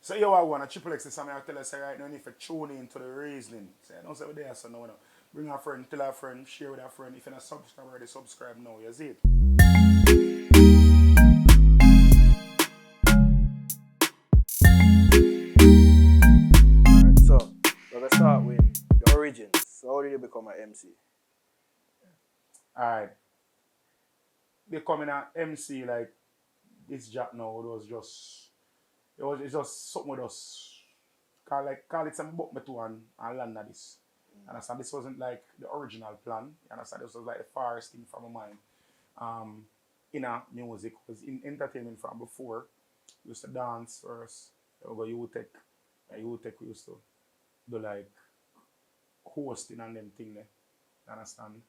So you are one, a TripppleX is something I tell us right now, you need to tune in to the reasoning. So don't say we're there, so no. Bring a friend, tell a friend, share with a friend. If you're not subscribed already, subscribe now, you see it? Alright, so we're gonna start with the origins. So how did you become an MC? Alright. Becoming an MC like this job now, it's just something with us. Call it some book me to and land at this. You understand? This wasn't like the original plan. You understand? This was like the farthest thing from my mind. In a music was in entertainment from before. We used to dance first. We go youth tech. Youth tech we used to do like hosting and them thing there. You understand?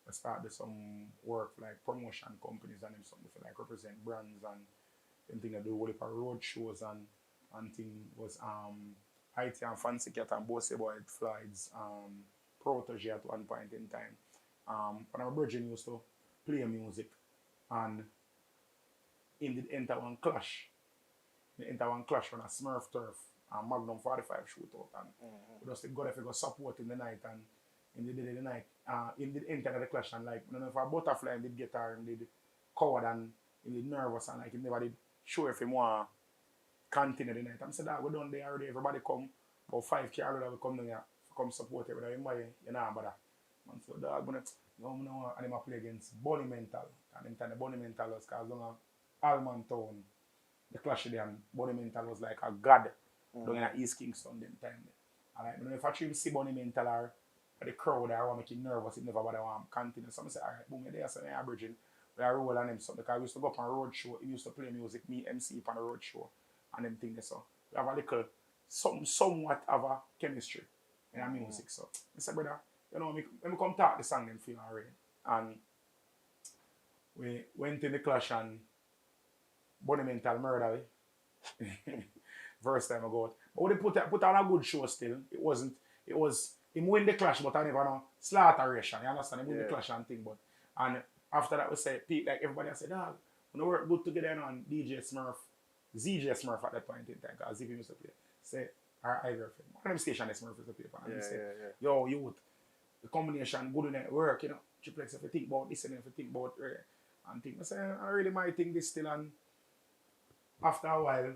I started some work for like promotion companies and them something for like represent brands and them thing that do whole heap of road shows and thing was IT and Fancy Cat and Bossy Boy Floyd's protege at one point in time. When our Virgin used to play music and in did enter one clash. They enter one clash on a Smurf turf and Magnum 45 shootout and we just go there for go support in the night and in the day the night in did enter the clash and like I don't know if a butterfly did get her and did coward and he did nervous and like he never did sure if he want continue the night. I'm saying that we done there already, everybody come about 5 car that we come down here to come support it without anybody, you know, but man so dog when and him a play against Bunny Mental and them time the Bunny Mental was cause down a Alman Town the clash there and Bunny Mental was like a god down in East Kingston them time there. And like, you know, if I try to see Bunny Mental or the crowd I want to make him nervous, it never bother want continue. So I say, alright, boom, there so I bridging. We are roll on him so because we used to go up on a road show, he used to play music, me MC on a road show and them things there. So we have a little somewhat of a chemistry in our music. So I said, brother, you know, let me come talk the song them feel already. And we went in the clash and Bunny Mental murder first time I go out. But we put on a good show still. It was him win the clash but I never know slaughteration. You understand? He win the clash and thing but and after that we said like everybody I said, dog, we work good together and DJ Smurf, ZJ Smurf at that point in time, because if he used to play. Say our Ivor film. One of them station the Smurf used to play for and he said, yo, youth, the combination good in it work, you know. TripppleX if you think about this and if you think about and things. I say I really might think this still and after a while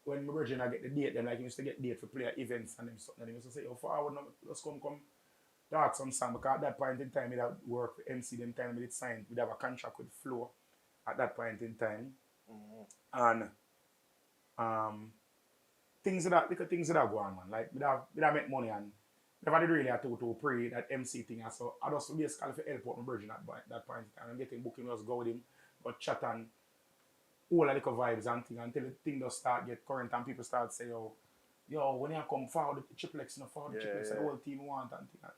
when my virgin I get the date, then like he used to get date for player events and them something. And he used to say, yo, forward now, let's come talk some song because at that point in time, he'd work for MC them time, we'd sign, we'd have a contract with Flow at that point in time. And things that go on, man. Like we'd have make money and never did really have to pre that MC thing. And so I just basically for help out my virgin at that point in time. I'm getting booking, just go with him, but chat and all the little vibes and things until the thing does start get current and people start say, yo, when you come forward the TripppleX, you know, forward the TripppleX, the whole team want and thing. And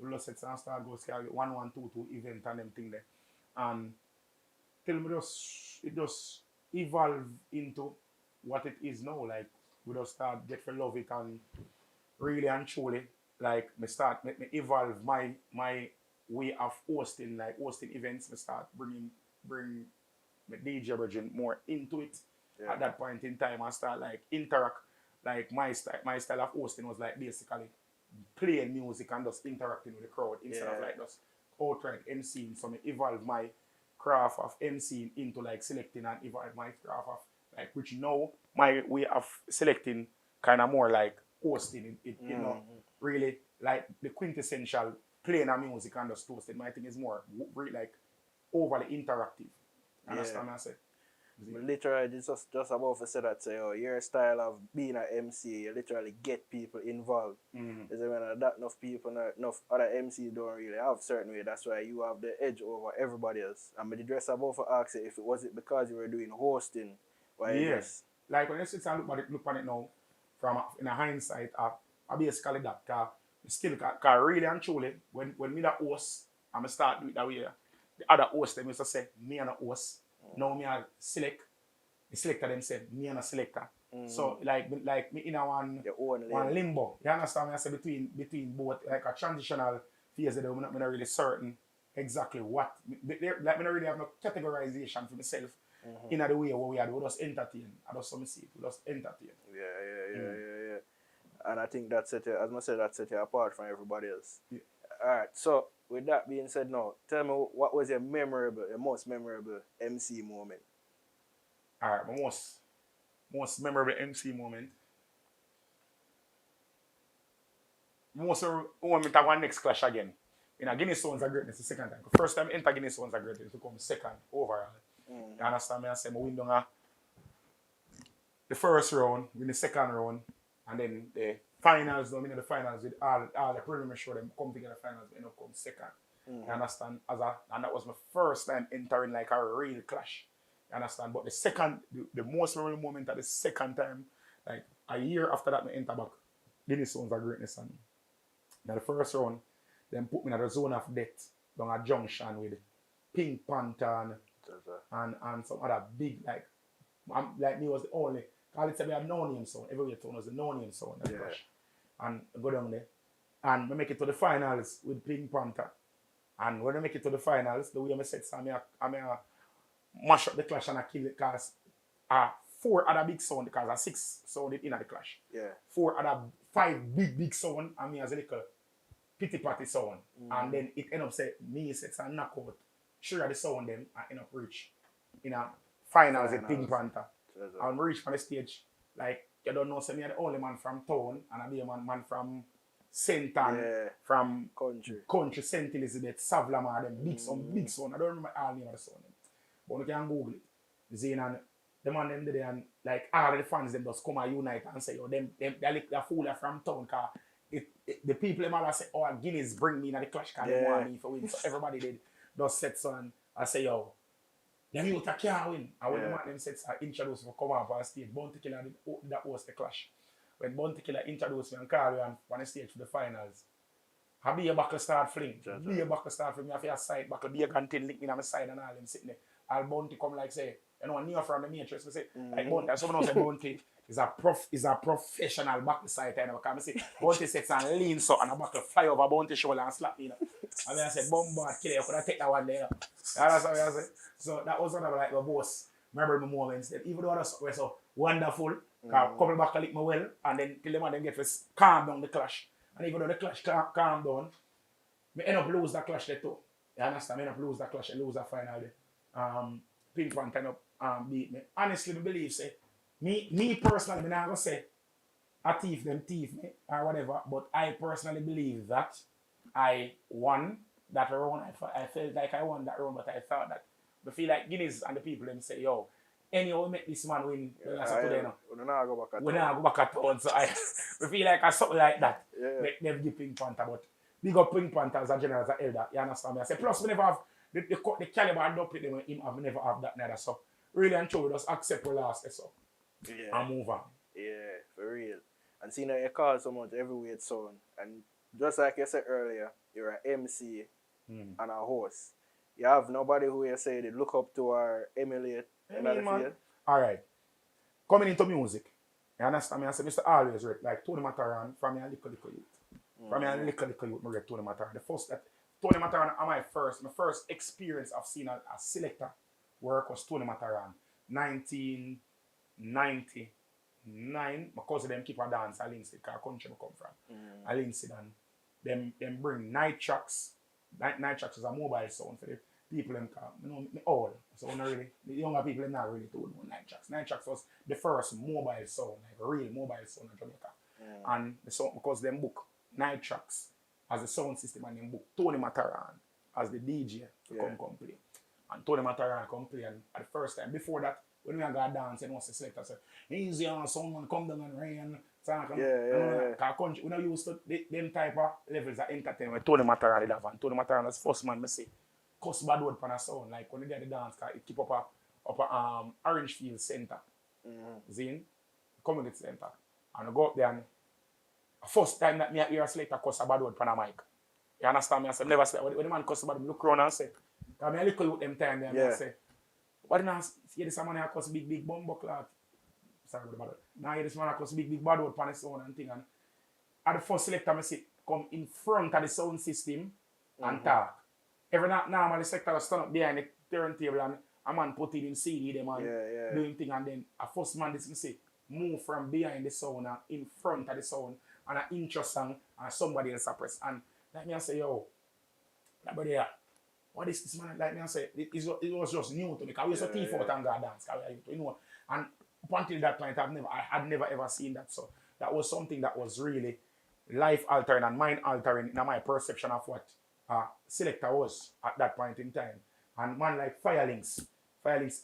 we just said, and start go scale 1122 event and them thing there. And till me it just evolve into what it is now. Like we just start get to love it and really and truly like me evolve my way of hosting, like hosting events. Me start bring my DJ virgin more into it at that point in time and start like interact. Like my style of hosting was like basically playing music and just interacting with the crowd instead of like just outright MCing. So I evolve my craft of MCing into like selecting and evolve my craft of like which now my way of selecting kind of more like hosting it you know really like the quintessential playing of music and just toasting. My thing is more really like overly interactive. Understand what I say? But literally, just about to say that, say, your style of being an MC, you literally get people involved. Is when that enough people, enough other MC don't really have certain way. That's why you have the edge over everybody else. And the dress about to ask you if it was it because you were doing hosting. Yes. Like when you sit and look on it now, from in a hindsight, I basically that. Cause really and truly, when me the host, I'm start do it that way. The other host them used to say, me and a host. Now me a select. The selector them said, me and a selector. So like me in a one limbo. You understand me? I say between both like a transitional phase that I'm not really certain exactly what like me not really have no categorization for myself in the way where we just entertain. I just some see it, we just entertain. And I think that set you, as I said, that set you apart from everybody else. Yeah. Alright, so with that being said now, tell me what was your most memorable MC moment? Alright, my most memorable MC moment. Most moment I want next clash again. In a Guinness Sounds of Greatness the second time. First time I enter Guinness Sounds of Greatness to come second overall. You understand me? I say I win down the first round, win the second round, and then the finals, the finals with all the preliminary show them come together finals, end up come second. You understand? And that was my first time entering like a real clash. You understand? But the most memorable moment at the second time, like a year after that, I enter back Guinness Sounds of Greatness. And now the first round, then put me in the zone of death down a junction with Pink Panther and some other big like me was the only. Call it say we have no name sound. Everywhere town was the no name sound. And I go down there. And we make it to the finals with Pink Panther. And when I make it to the finals, the way I said, I mash up the clash and I kill it because 4 other big sound because 6 sound in the clash. Yeah. 4 other 5 big sound and me as a little pity patty sound. And then it end up say me sets and knock out. Sure the sound them and end up reach in a finals with Pink Panther. And reach on the stage, like you don't know, say me are the only man from town and I be a man from St. Ann, from country, St. Elizabeth, Savlamar, them big son. I don't remember all name of the son. But you can Google it. Zane and the man them there and like all of the fans them just come and unite and say, yo, they're fool from town because the people them all say, oh, Guinness bring me in the clash because they want me for win. So everybody did just set son and say, yo, the youth can't win. And when the man them sets are introduced for come up on stage, Bounty Killer that was the clash. When Bounty Killer introduced me and call me on the stage for the finals, I be a buckle start fling. Be a buckle start fling. I have a side buckle. Be a canteen link me on my side and all them sitting there. All Bounty come like say, you know, near from the matrix. I say, like Bounty. Someone else say Bounty is a professional buckle side. Because I say Bounty sets and lean so and a buckle fly over Bounty shoulder and slap me. You know? And then I said, Bombard Killer, you could have take that one there. That's what I say. So that was one of like the most memorable moments. That even though that was so wonderful, a couple back lick me well, and then till them get to calm down the clash. And even though the clash calm down, we end up lose that clash there too. You understand? I end up lose that clash and lose that final there. Pink Panther kind of beat me. Honestly, I believe say me personally, I'm not gonna say a thief me or whatever, but I personally believe that I won that round. I felt like I won that round, but I thought that I feel like Guinness and the people them say, yo, anyhow we make this man win. We not go back at town. So I feel like I something like that. Make them give Pink Panther, but big up Pink Panther as a general, as an elder. You understand me? I say plus we never have the caliber and up with them him have never have that neither. So really and truly just accept we lost so and move on. Yeah, for real. And seeing that you call someone everywhere sound, and just like you said earlier, you're an MC and a host. You have nobody who you say they look up to or emulate another field. Alright. Coming into music, you understand me? I say Mr. Always read like Tony Mataran from your little youth. From your little youth, I read Tony Mataran. The first that Tony Mataran my first experience of seeing a selector work was Tony Mataran. 1999, my cousin them keep a dance at Lindsay, because country I come from. At Lindsay, and them bring night tracks. Night tracks is a mobile sound for the people them call. Me old. So not really, the younger people them not really told me night tracks. Night tracks was the first mobile sound, like a real mobile sound in Jamaica. And the sound, because them book night tracks as the sound system and them book Tony Mataran as the DJ to come play. And Tony Mataran come play and at the first time. Before that, when we got dance and was the selector say, easy on someone come down and rain. Country, we not used to them type of levels of entertainment with Tony Mataran did have. And Tony Mataran was first man me say, cuss bad word pan a sound. Like when they get the dance, it keep up a Orangefield Center. Zine, community center. And I go up there and first time that me hear a selector cuss a bad word pan a mic. You understand me? I say, never say, when the man cuss bad, look around and say, because I look at them time there and say, what do you see this man here cuss big bumbo clout? Sorry about the bad word. Now hear this man cuss big bad word pan the sound and thing. And at the first selector, I say, come in front of the sound system and talk. Every night normally the selector will stand up behind the turntable and a man put it in CD them and doing thing, and then a first man this say move from behind the sound and in front of the sound and an intro song and somebody else press. And like me I say, yo, that body here, what is this man? Like me I say, it was just new to me. Because we used to teeth out and go dance. You know, and up until that point, I had never ever seen that. So that was something that was really life altering and mind altering in my perception of what selector was at that point in time. And man like Firelinks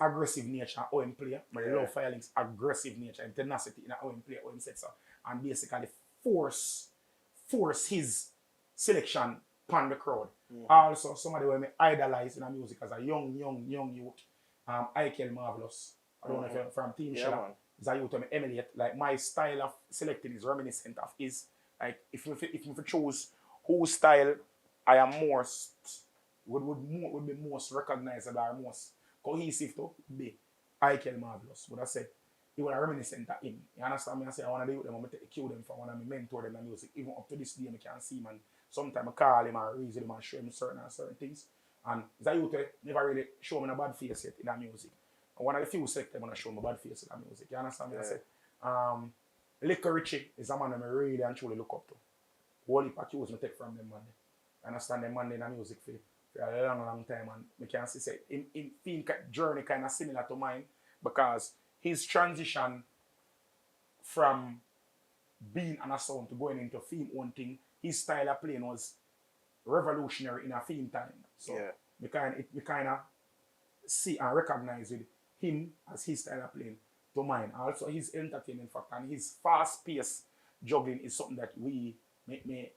aggressive nature how him play. But I love Firelinks aggressive nature and tenacity in how him play, how him set so. And basically force his selection upon the crowd. Also somebody who I idolize in the music as a young youth. Ikel Marvelous. I don't know if you're from Team Shella. Is a youth who I emulate. Like my style of selecting is reminiscent of his. Like if you choose whose style I am most would be most recognizable or most cohesive to be Ikel Marvelous. Would I say he was reminiscent of him. You understand me? I say I want to do them, I want to cue them from one of my mentor them in music. Even up to this day I can see him and sometimes I call him and reason him and show him certain things. And that youth never really show me a bad face yet in that music. And one of the few selectors when I show me a bad face in that music. You understand me? I say Liquor Richie is a man that I really and truly look up to. Whole heap of cues I take from them man. I understand them man in the music for a long time and I can see say in film journey kind of similar to mine because his transition from being an sound to going into film one thing, his style of playing was revolutionary in a film time. So we kind of see and recognize with him as his style of playing to mine. Also his entertainment factor and his fast pace juggling is something that we may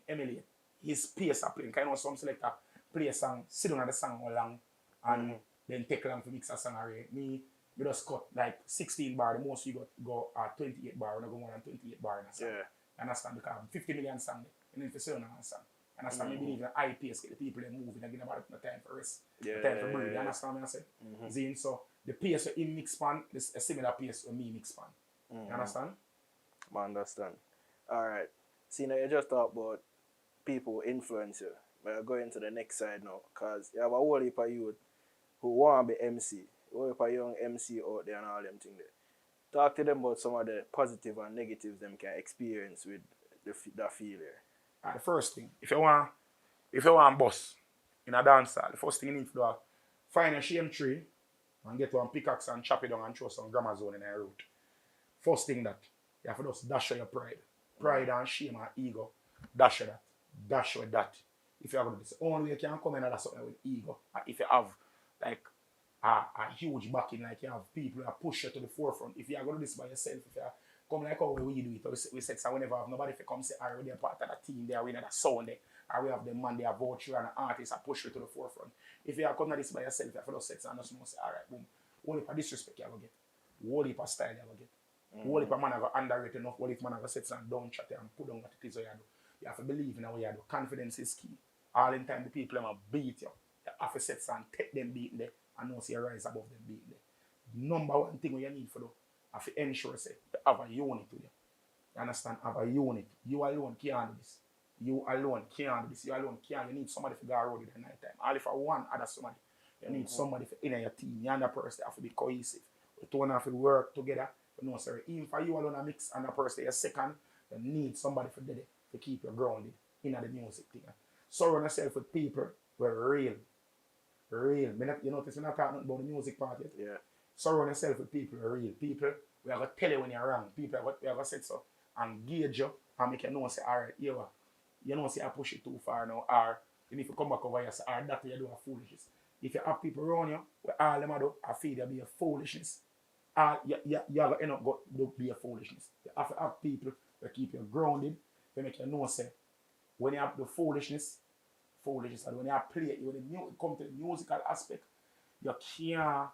emulate. His pace of playing. Kind of some selector play a song, sit down at the song long and then take long to mix a song array. Me just cut like 16 bar, the most you go 28 bar, when I go more than 28 bar in a song. You understand? Because 50 million songs and then for sit down on a song. You understand? Me believe in high pace, get the people they moving and give them no time for rest. Time for breathe. You understand what I say? Zine, so the pace of him mix pan is a similar pace with me mix pan. You understand? I understand. Alright. See now you just talk about people who influence you. But I'm going to the next side now, because you have a whole heap of youth who want to be MC, a whole heap of young MC out there and all them things there. Talk to them about some of the positive and negatives them can experience with that failure. The first thing, if you want boss in a dancehall, the first thing you need to do is find a shame tree and get one pickaxe and chop it down and throw some grammar zone in the root. First thing that you have to just dash your pride. Pride and shame and ego. Dash that. Dash with that. If you have this, only way you can come in and something with ego. If you have like a huge backing, like you have people that push you to the forefront. If you are going to do this by yourself, if you are come like how we do it, we said so whenever have nobody if you come say, are we part of the team there, we know the sound there, or we have the man there voucher and an artist that push you to the forefront. If you are coming to this by yourself, you have to set and just say, alright, boom, only for disrespect you have to get, only for style you have to get, only for man have to underrate enough, only for man have to set and down chat and put down what it is you do. You have to believe in what you do. Confidence is key. All in time the people have beat you. You have to set and take them beating there and not see you rise above them beating there. Number one thing you need for do, have to ensure say you have a unit with you. You understand? Have a unit. You alone can't do this. You alone can't do this. You alone can't. You need somebody to go around in the night time. All if I want other somebody. You need somebody for in your team. You and the person have to be cohesive. You two have to work together. You know, sir. Even for you alone a mix and the person you're second, you need somebody for there to keep you grounded in the music thing. Surround yourself with people who are real. You notice we're not talking about the music part yet? Yeah. Surround yourself with people who are real. People we are going to tell you when you're wrong. People we are going to say so and gauge you and make you know say, alright, you know say I push it too far now, or you need to come back over here say, alright, that you do a foolishness. If you have people around you, where all them do, I feel there be a foolishness. You have to end up to be a foolishness. You have to have people that keep you grounded, to make you know say, when you have the foolishness, and when you play it, when you come to the musical aspect, you can't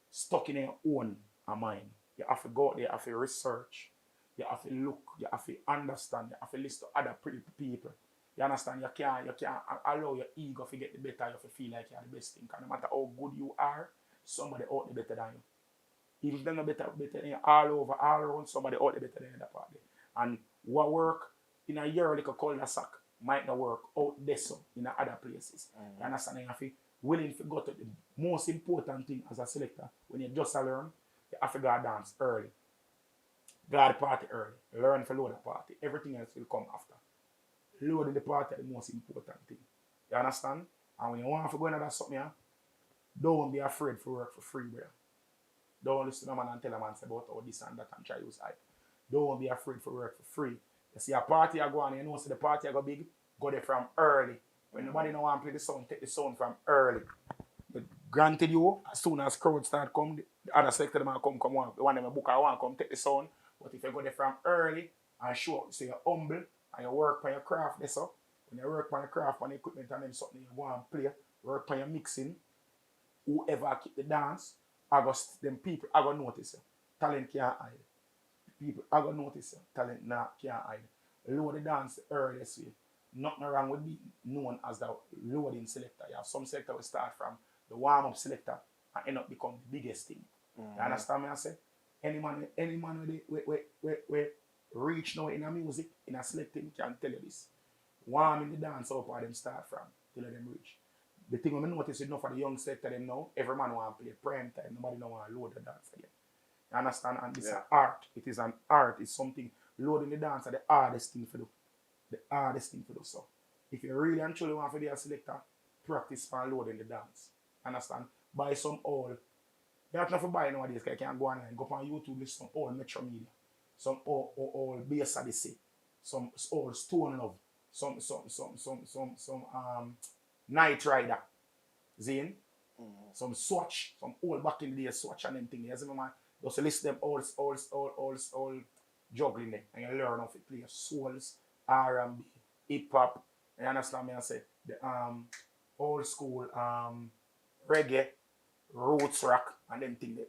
stuck in your own mind. You have to go out there, you have to research, you have to look, you have to understand, you have to listen to other people. You understand? You can't allow your ego to get the better, you have to feel like you're the best thing. And no matter how good you are, somebody out there better than you. Even if they're not better than you, all around, somebody out there better than you that part there. And what work in a year like a cul-de-sac might not work out there so in other places. You understand? You have to willing to go to the most important thing as a selector when you just learn, you have to go dance early. Guard the party early. Learn to load the party. Everything else will come after. Loading the party is the most important thing. You understand? And when you want to go into that something, yeah, don't be afraid to work for free, bro. Don't listen to a man and tell a man say about all this and that and try to use hype. Don't be afraid to work for free. You see a party I go on, you know, see the party I go big, go there from early. When nobody don't want to play the sound, take the sound from early. But granted you, as soon as crowd start come, the other selector them come one. The one them book I want come take the sound. But if you go there from early and show up, say you're humble and you work on your craft, that's up. When you work on your craft, on the equipment and then something you go and play, work on your mixing, whoever keep the dance, them people I gonna notice you. Talent can't hide. People I gonna notice you. Talent can't hide. Load the dance the earliest way. Nothing wrong with being known as the loading selector. You have some selector will start from the warm-up selector and end up become the biggest thing. You understand me I say? Any man we reach now in a music, in a selecting can tell you this. Warming the dance up where them start from till them reach. The thing we notice enough for the young selector them now, every man want to play prime time, nobody don't want to load the dance again. You understand? And this is an art. It is an art. It's something loading the dance is the hardest thing to do. The hardest thing to do. So if you really and truly want to be a selector, practice for loading the dance. Understand? Buy some old. You don't have to buy nowadays because you can go online, go on YouTube, listen to old Metro Media, some old Bass Odyssey, some old Stone Love, some Night Rider, Zane, some Swatch, some old back in the day Swatch and them things. You see me, man? Just list them old juggling them and you learn how to play souls, R&B, hip hop. You understand me? I say the old school reggae, roots rock, and them things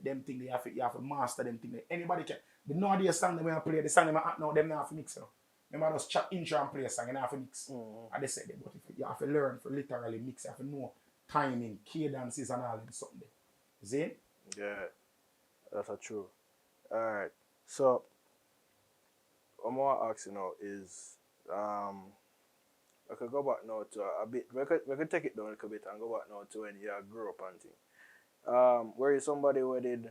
you have to master them things. Anybody can. The nowadays song them play, the song them now them not have to mix. You know? Remember those chat intro and play a song, you have to mix. And they said that, but if you have to learn to literally mix, you have to know timing, cadences and all them something. See it? Yeah, that's true. Alright. So what I want to ask you now is I could go back now to a bit we could take it down a little bit and go back now to when you grew up and thing. Were you somebody who did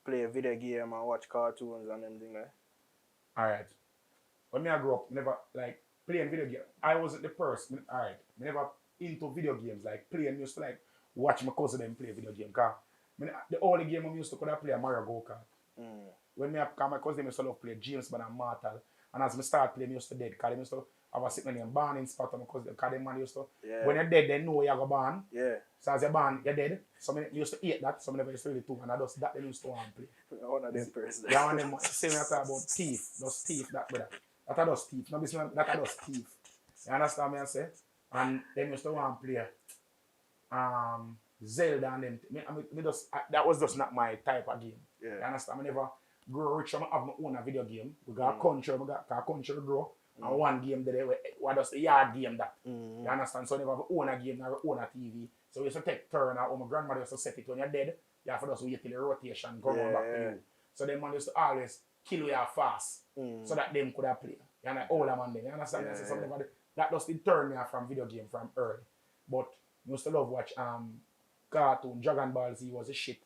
play a video game and watch cartoons and them thing like? Alright. When I grew up, never like playing video games. I wasn't the person, alright, never into video games, like playing, used to like watch my cousin them play video game. Cause the only game I used to could play a Mario Go-Kart. When my cousin used to love play James Bond and Mortal. And as I start playing, I used to dead. Because they used to have a sitting in born in spot on my cousin. Because them man used to, when you're dead, they know you're born. Yeah. So as you're born, you're dead. So I used to eat that, so I never used to really do. And I just that they used to want to play. One of them person. Yeah, one of them, same as I talk about thief. Those thief, that brother. That are those thief. No, that are those thief. You understand me I say? And them used to want to play Zelda and them. That was just not my type of game. Yeah. You understand? I never grow rich. I have my own video game. We got a country, a country to grow. And one game there, what does the yard game that? You understand? So I never have own a game, never own a TV. So we used to take turn, or my grandmother used to set it when you're dead. You have to just wait till the rotation come back to you. So them man used to always kill you fast. So that them could have played. You know, older man them. You understand? So that just did turn me off from video game from early. But I used to love watch cartoon. Dragon Ball Z was a shit.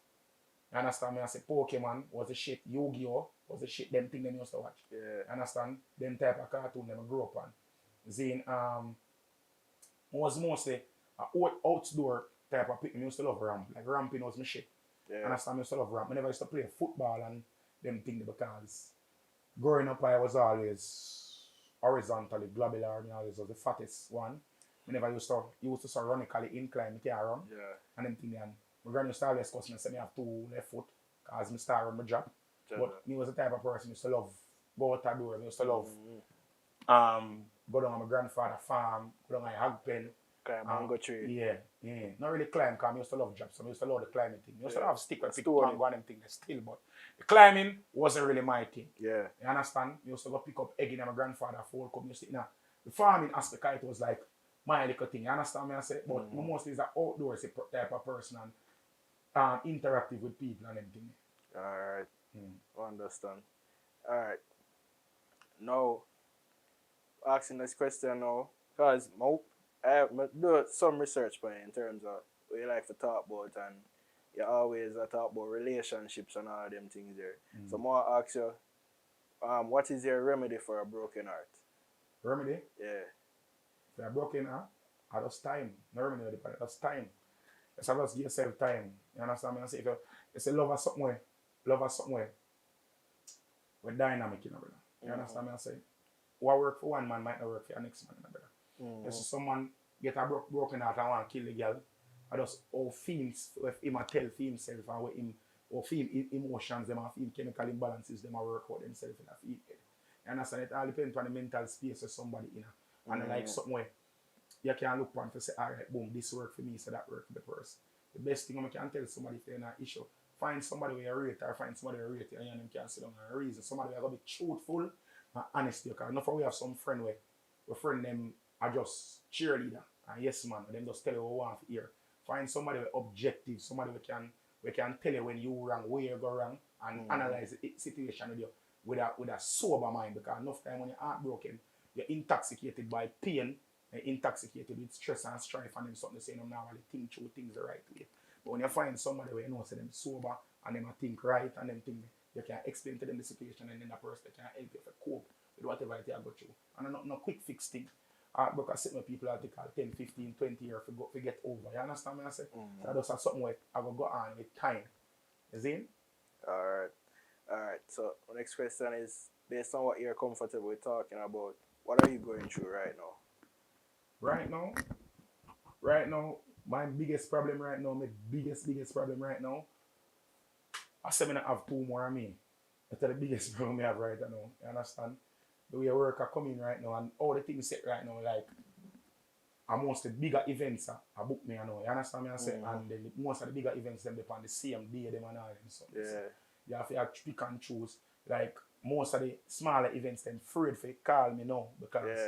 You understand me? I say Pokemon was a shit. Yu-Gi-Oh was a shit. Them thing them used to watch. Yeah. You understand? Them type of cartoon them I grew up on. Zane was mostly outdoor type of people. I used to love ramp. Like ramping was my shit. Yeah. Understand? I used to love ramp. I never used to play football and them things because growing up I was always horizontally globular. I always was the fattest one. I never used to ironically incline, I can't run. Yeah. And them things. My granny used to always cuss me and say I have 2 left foot because I start on my job. But me was the type of person who used to love go out the door. I used to love go down on my grandfather's farm, go down on a hog pen. Climb mango tree. Yeah. Not really climb because I used to love jobs. So I used to love the climbing thing. I used to have stick and pick Stone. mango and them things still, but the climbing wasn't really my thing. Yeah. You understand? I used to go pick up egg in my grandfather's fold come. The farming aspect it was like my little thing. You understand me I say? But mostly is an outdoors type of person and interactive with people and everything. Alright. I understand. Alright. Now, asking this question now, because I do some research by in terms of what you like to talk about, and you always talk about relationships and all them things there. So I want to ask you, What is your remedy for a broken heart? Remedy? Yeah. If you're broken, I just time. No remedy, just time. It's just give yourself time. You understand me? I say if you say love us somewhere, we're dynamic, you know, brother. You understand me? I say what work for one man might not work for your next man, you know, brother. You see someone get a broken heart and want to kill the girl, I just all feelings if him a tell for himself and what him or feel emotions, them and feel chemical imbalances, them a work out themselves in a feel head. You understand? It all depends on the mental space of somebody in a, and like somewhere you can look on to say, alright, boom, this work for me, so that work for the person. The best thing I can tell somebody if they're in an issue, find somebody where you rate or find somebody where you rate and them can sit down and reason. Somebody where going to be truthful and honest. Because enough we have some friend where we friend them are just cheerleader and yes man, and them just tell you what we want to hear. Find somebody with objective, somebody we can tell you when you wrong, where you go wrong, and analyze the situation with you with a sober mind. Because enough time when you're heartbroken, you're intoxicated by pain, you're intoxicated with stress and strife, and them something to say them now really think through things the right way. But when you find somebody where you know say them sober and them think right and them think you can explain to them the situation and then that person can help you to cope with whatever it you go through. And not no quick fix thing. Because certain people have to call 10, 15, 20 years to get over. You understand what I say? So that's something where I will go on with time. You see? Alright. So the next question is based on what you're comfortable with talking about, what are you going through right now? Right now, my biggest problem right now, my biggest problem right now, I say I have two more of me. That's the biggest problem I have right now. You understand? The way work are coming right now and all the things set right now, like most of the bigger events I book me, you know. You understand me? I say, and then most of the bigger events them on the same day them and all them so. You have to pick and choose. Like most of the smaller events them afraid for call me now because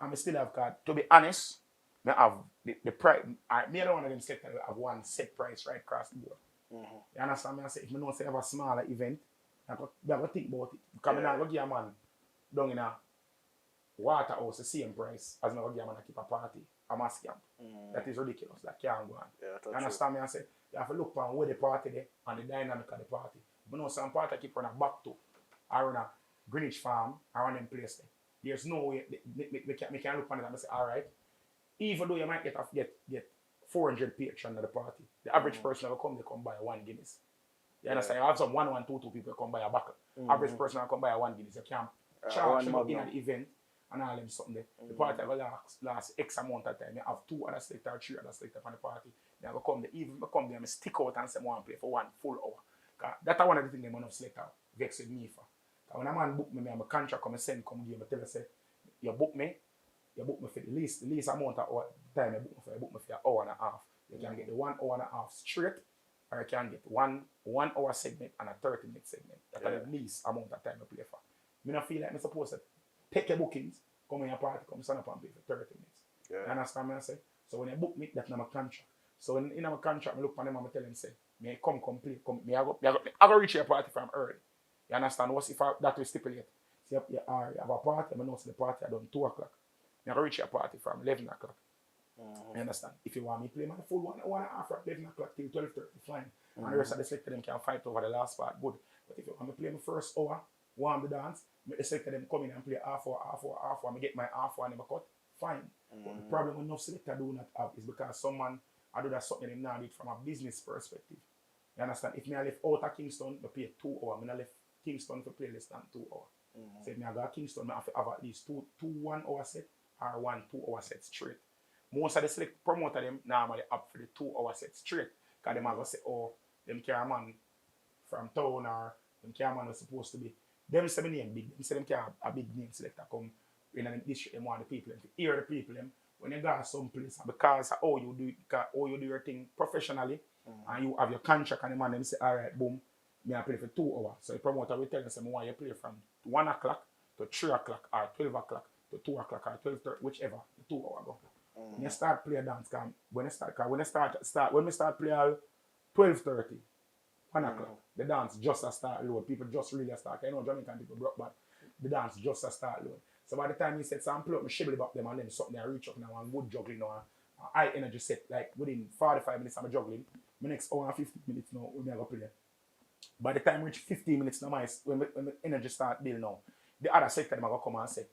I still have card. To be honest, I have the price. Me and one of them set have one set price right across the board. You understand me? I say if I know say have a smaller event, I go think about it. Because I go give a man down in a Waterhouse the same price as I go give a man a keep a party. A mass camp. That is ridiculous. That can't go on. You understand me? I say you have to look on where the party there and the dynamic of the party. But know some party keep on a back to or on a Greenwich Farm or on them place there. There's no way we can look on it and say, alright, even though you might get 400 patrons at the party, the average person will come buy one Guinness. You understand? You have some 1, 2 people come buy a buckle. Average person will come buy a 1 Guinness. You can't charge them in the event and all them something there. The party will last X amount of time. You have 2 other selectors or 3 other selectors on the party. They will come there. Even come there and stick out and say one play for 1 full hour. That's one of the things they want to select out. Vex with me for. When a man book me, I have a contract come send come give me tell you say you book me for the least amount of time you book me for an hour and a half. You can get the 1 hour and a half straight, or you can get one hour segment and a 30-minute segment. That's the least amount of time you play for. I don't feel like I'm supposed to take your bookings, come in your party, come stand up and play for 30 minutes. You understand what I say? So when you book me, that's not my contract. So in my contract, I look for them and I tell them say, me come play, I go reach your party from early. You understand? What if that will stipulate? See, you have a party, I know the party I done 2 o'clock. I reach your party from 11 o'clock. You understand? If you want me to play my full 1 hour and a half from 11 o'clock till 12:30, fine. And the rest of the selector them can fight over the last part, good. But if you want me to play my first hour, warm the dance, the selector them come in and play half hour, and I get my half hour and never cut, fine. But the problem with enough selector do not have is because someone I do that something they now need from a business perspective. You understand? If I left out of Kingston, I pay 2 hours. I left Kingston for play less than 2 hours. So if I go to Kingston, I have to have at least two 1 hour set or 1 2 hour set straight. Most of the select promoter them normally up for the 2 hour set straight. Because they might say, oh, them carry a man from town or them carry a man was supposed to be. Them say me name big. Them say them carry a big name selector come in the district them want the people them to hear the people them when you go to some place because how you do your thing professionally and you have your contract and the man them say, alright, boom. Me I play for 2 hours. So the promoter will tell you, say, I want you play from 1 o'clock to 3 o'clock or 12 o'clock to 2 o'clock or 12:30, whichever, the 2 hour go. When you start play a dance, when we start play all 12:30, 1 o'clock, the dance just a start load. People just really start. I know Jamaican people broke, but the dance just a start load. So by the time he said, so I'm play up, I shibble about them and then something I reach up now and good juggling now. High energy set, like within 45 minutes I'm juggling. My next hour and 50 minutes now, we never play. By the time reach 15 minutes now, when the energy start building now, the other sector them are gonna come and say,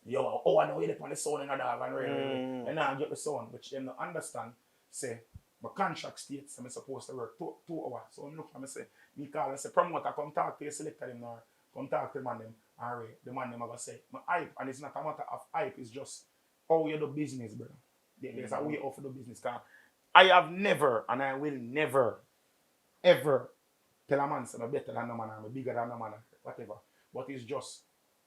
yo, oh I know you're on the sound and a dog and really. And now I get the sound, which them don't understand, say, my contract states I'm supposed to work 2 hours. So I'm looking at me say, me call and say, promoter, come talk to your selector them now, come talk to the man them, and the man them are gonna say, my hype, and it's not a matter of hype, it's just how you do business, brother. There's a way of the business. I have never, and I will never, ever tell a man say I'm better than the man, I'm bigger than the man, whatever. But it's just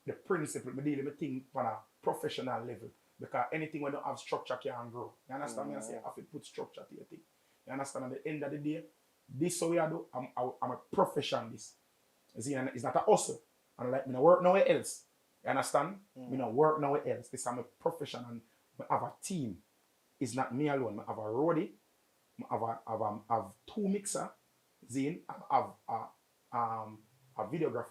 the principle, I deal with things on a professional level. Because anything when you have structure can grow. You understand me? I say, I have to put structure to your thing. You understand? At the end of the day, this is what I do. I'm a professional this. See, and it's not a hustle. And like, me no work nowhere else. You understand? Me no work nowhere else. This I'm a professional and I have a team. It's not me alone. I have a roadie. I have 2 mixer. Zine, I have a videographer.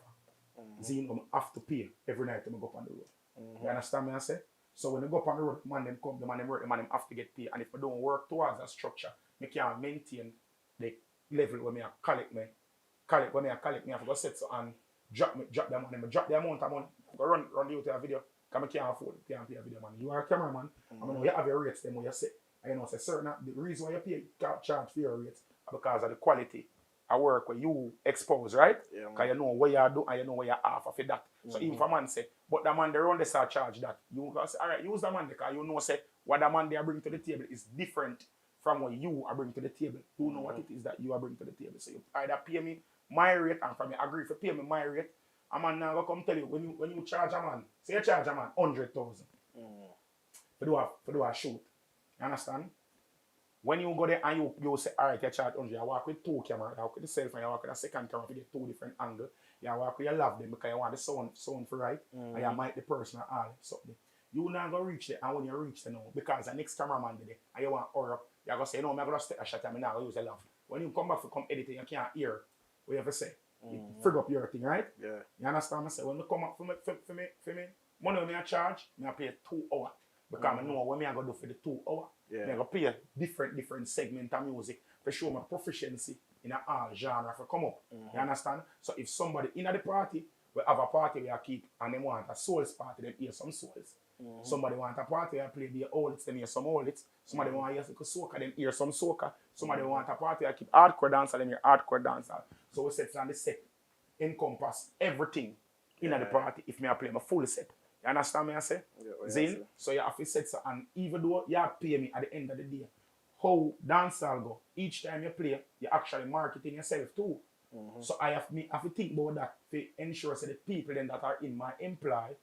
Zine, I have to pay every night when I go up on the road. You understand me? I say? So when I go up on the road, the man them come, the man them work, the man them have to get paid. And if I don't work towards that structure, I can't maintain the level where I collect me. When I collect me, I have to go set so and drop the money. Drop the amount of money. I go run the YouTube video because I can't afford it. Can't pay a video man. You are a cameraman. I know you have your rates them when you set. And you know, say certain the reason why you pay charge for your rates because of the quality of work where you expose, right? Because you know what you do and you know what you offer for that. So if a man say, but the man they run this charge that, you go say, all right, use the man because you know say what the man they are bringing to the table is different from what you are bringing to the table. You know what it is that you are bringing to the table. So you either pay me my rate and from me agree for pay me my rate. A man now go come tell you when you charge a man, say you charge a man 100,000 for do a shoot. You understand? When you go there and you say, all right, you charge 100, you walk with 2 cameras, you walk with the cell phone, you walk with a second camera to get 2 different angles. You walk with your love them because you want the sound for right, and you might the person and all something. You not go reach there, and when you reach there now, because the next cameraman there, and you want to hurry up, you go say, no, I'm going to take a shot and I'm not going to use the love. When you come back to come editing, you can't hear what you have to say. You figure up your thing, right? Yeah. You understand me? Say, when you come up for me, money when I charge, I pay 2 hours. Because I know what I go do for the 2 hours. I go play a different segment of music to show my proficiency in all genre for come up. You understand? So if somebody in the party, we have a party where I keep and they want a souls party, they hear some souls. Somebody want a party where I play the old hits, they hear some old hits. Somebody want to hear soca, they hear some soca. Somebody want a party where I keep hardcore dancer, they hear hardcore dancer. So we set on the set encompass everything in the party if I play my full set. You understand me I say? Zin? So you have to set so and even though you pay me at the end of the day, how dancehall go, each time you play, you actually marketing yourself too. So I have to think about that to ensure that the people then that are in my employ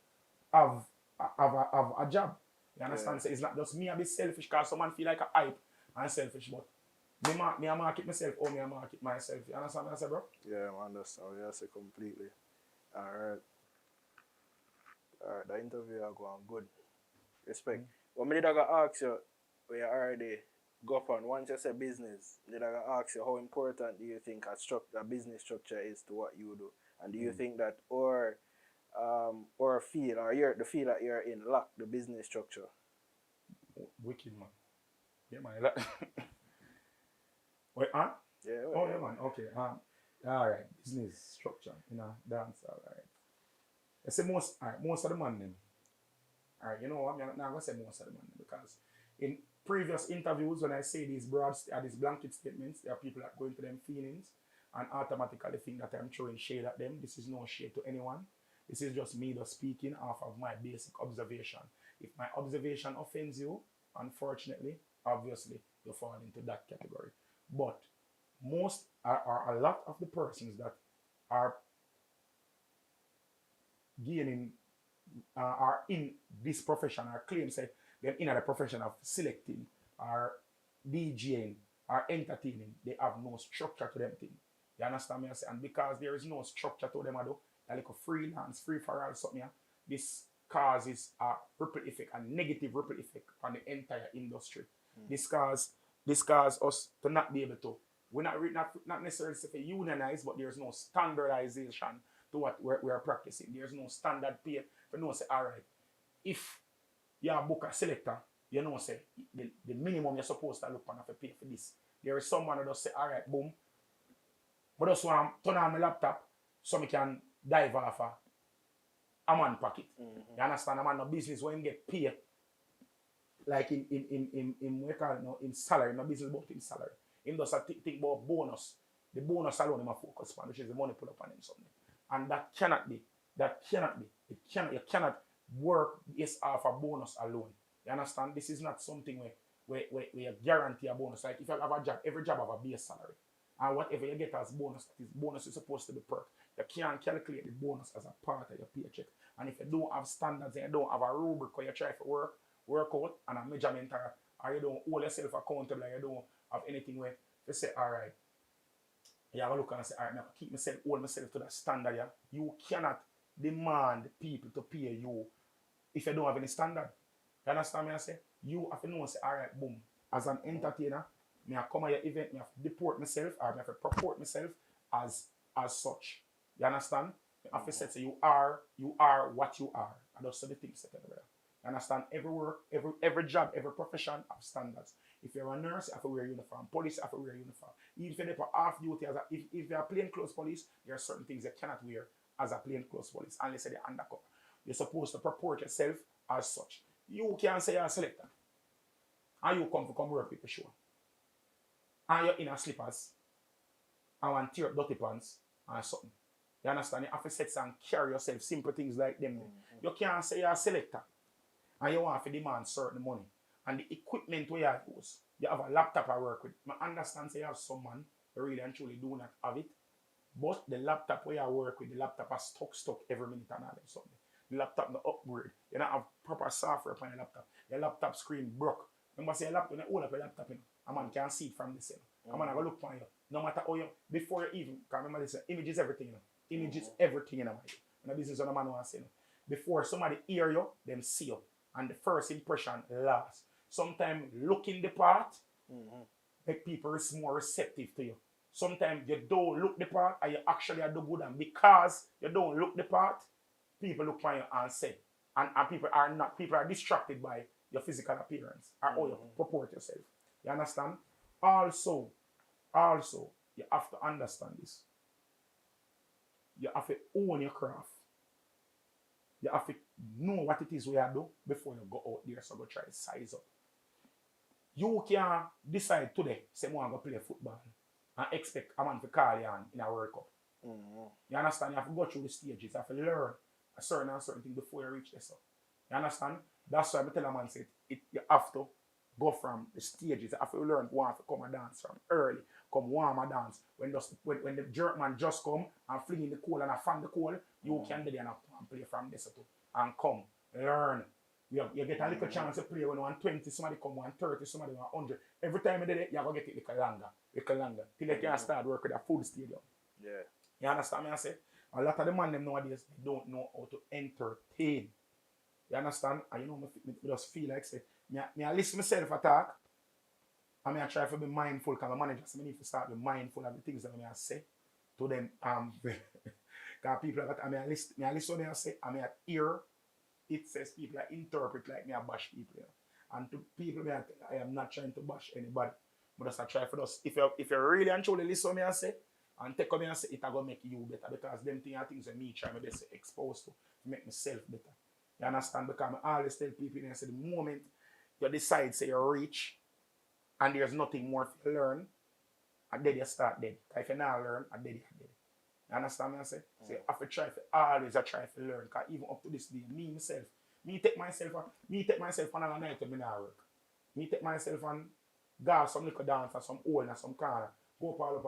have a job. You understand? So it's not just me I be selfish because someone feel like a hype and selfish, but me I market myself or me I market myself. You understand what I say, bro? Yeah, I understand. Yeah, I say completely. Alright, the interview are going good. Respect. But me did I ask you, where you already go up on, once you say business, did I ask you how important do you think a business structure is to what you do? And do you think that or field or the field that you're in lack the business structure? Wicked man. Yeah man. Wait, huh? Yeah. Oh yeah man. Okay. Alright. Business structure. You know, dance. Alright. I say most of the man them. Alright, you know what? I'm not gonna say most of the man because in previous interviews when I say these these blanket statements, there are people that go into them feelings and automatically think that I'm throwing shade at them. This is no shade to anyone. This is just me just speaking off of my basic observation. If my observation offends you, unfortunately, obviously, you fall into that category. But most are a lot of the persons that are gaining are in this profession or claim say them in the profession of selecting or DJing or entertaining, they have no structure to them thing. You understand me? I say, and because there is no structure to them, I do like a freelance, free for all something. This causes a ripple effect, a negative ripple effect on the entire industry. This causes us to not be able to. We're not necessarily say unionize, but there's no standardization to what we are practicing. There's no standard pay for no say, all right, if you book a selector, you know say the minimum you're supposed to look on to pay for this. There is someone who does say, all right, boom, But just want to turn on my laptop so I can dive off a man pocket. You understand? A man no business when him get paid. Like in what you call it now, in salary, no business about in salary. Him does a think about bonus. The bonus alone him a focus on, which is the money put up on him something. And that cannot be. That cannot be. You cannot work based off a bonus alone. You understand? This is not something where you guarantee a bonus. Like if you have a job, every job have a base salary. And whatever you get as bonus, that is bonus is supposed to be perk. You can't calculate the bonus as a part of your paycheck. And if you don't have standards and you don't have a rubric where you try to work out and a measurement or you don't hold yourself accountable and you don't have anything where you say, all right, you have a look and say, all right, I hold myself to that standard. Yeah? You cannot demand people to pay you if you don't have any standard. You understand me? I say, you have to know and say, all right, boom. As an entertainer, me I come at your event, me have to deport myself or me have to purport myself as such. You understand? Me have to say, so you are what you are. And those are the things that you understand? Every work, every job, every profession have standards. If you're a nurse, you have to wear a uniform. Police, you have to wear a uniform. Even if you're half duty, if you're a plainclothes police, there are certain things you cannot wear as a plainclothes police unless you're undercover. You're supposed to purport yourself as such. You can't say you're a selector. And you come work with the show. And you're in a slippers. And want to tear up dirty pants and something. You understand? You have to set and carry yourself. Simple things like them. You can't say you're a selector. And you want to demand certain money. And the equipment where you use, you have a laptop I work with. I understand say you have someone who really and truly do not have it. But the laptop where you work with, the laptop is stuck every minute and all that something. The laptop no upgrade. You don't have proper software on your laptop. Your laptop screen broke. Remember say your laptop, you hold up your laptop, a man can see it from the cell. A man go look for you. No matter how you, before you even, because remember this, image is everything, Image is everything, And the business on the man wants to say, Before somebody hear you, them see you. And the first impression lasts. Sometimes looking the part make people more receptive to you. Sometimes you don't look the part and you actually do good, and because you don't look the part, people look for you and say. And people are distracted by your physical appearance or how you purport yourself. You understand? Also, you have to understand this. You have to own your craft. You have to know what it is we are doing before you go out there, so go try to size up. You can decide today, say, I want to play football and expect a man to call you in a World Cup. You understand? You have to go through the stages. You have to learn a certain thing before you reach this. You understand? That's why I tell a man, say, you have to go from the stages. You have to learn to come and dance from early. Come warm and dance. When the jerk man just come and fling in the coal and fan the coal, you can do there and play from this too. And come, learn. You get a little chance to play when 120, somebody come 130, somebody 100. Every time you do it, you're going to get it little longer. Till you can start work with a full stadium. Yeah. You understand me I say? A lot of the man them nowadays, they don't know how to entertain. You understand? And you know, me just feel like say, I listen myself attack. And I try to be mindful, because my manager said I need to start to be mindful of the things that I say to them. Because people like that, I listen to me I say, I hear it says people I interpret like me I bash people. You know? And to people, I am not trying to bash anybody. But just I try for us. If you really and truly listen to me I say, and take on me and say, it's going to make you better, because them things are things that me try my best to expose to make myself better. You understand? Because I always tell people, I say, the moment you decide, say, you reach, and there's nothing more to learn, and then you start dead. If you not learn, and then you're dead. You understand me I say? So you have to try to learn, because even up to this day, me take myself on a night when I not work. Me take myself and go some little dance or some hole in some corner, go up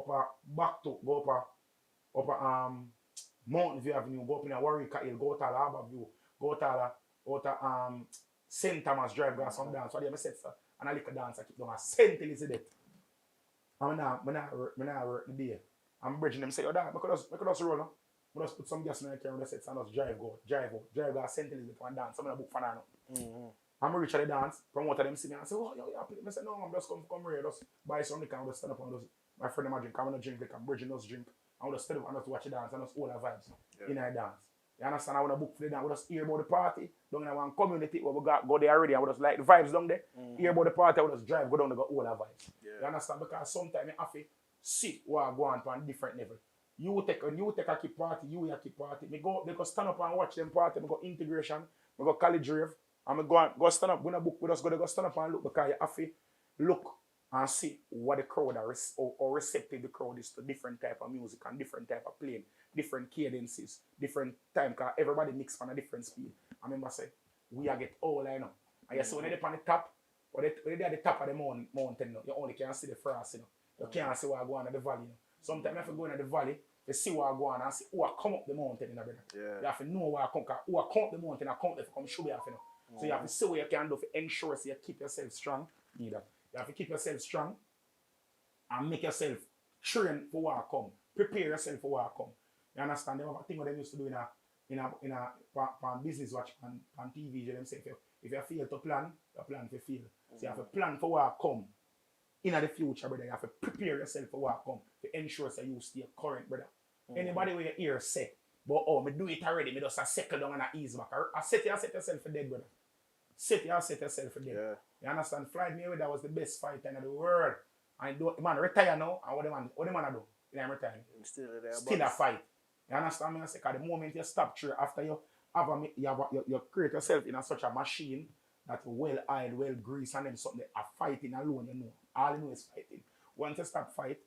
a back to, go up a Mountain View Avenue, go up in a Warwick Hill, go to Harbour View, go to St. Thomas Drive, go some dance. So I said, sir, and a little dance I keep doing a St. Elizabeth. And when I work the day, I'm bridging them, say, oh, dad, I could just roll, no? I just put some gas in the car and I said, and just drive go St. Elizabeth and dance. I'm going to book for now. I'm reach at the dance, promoter them see me and say, oh, you play. I say, no, I'm just come here, just buy some liquor and just stand up and just, my friend them drink, I'm going to drink liquor, I'm bridging us drink. And we just stand up and just watch the dance and just all the vibes in our dance. You understand? I want to book for the dance, we just hear about the party, down in one community where we go there already and we just like the vibes down there. Hear about the party, we just drive, go down to go all the vibes. You understand? Because sometimes you have to see what go on different level. You take a keep party, you keep party. Me go stand up and watch them party. Me go integration, me go college rave, and me go stand up. When a book, we just go stand up and look because you have to look and see what the crowd are or receptive the crowd is to different type of music and different type of playing, different cadences, different time. Because everybody mix on a different speed. I remember say we are get all I know. And you see when they're on the top, or when they're at the top of the mountain, you only can see the frost, You can't see what go on at the valley, Sometimes you have to go in the valley to see what go on and see who come up the mountain, brother. Yeah. You have to know what come, who come up the mountain and come there to come show you, So you have to see what you can do to ensure so you keep yourself strong. You have to keep yourself strong and make yourself train for what come. Prepare yourself for what come. You understand? They have a thing what they used to do in a business watch on TV. Them say if you fail to plan, you plan to fail. So you have to plan for what come. In the future, brother, you have to prepare yourself for what come to ensure that you stay current, brother. Anybody where you hear say, but me do it already, me just settle down and ease back. I set yourself for dead, brother. Set yourself for dead. Yeah. You understand? Floyd Mayweather was the best fighter in the world. And the man retire now, and what the man do? In retire. Still a fight. You understand me? I say, because the moment you stop true, after you create yourself in such a machine that well oiled, well greased, and then something a fighting alone, All you know is fighting. Once you stop fight,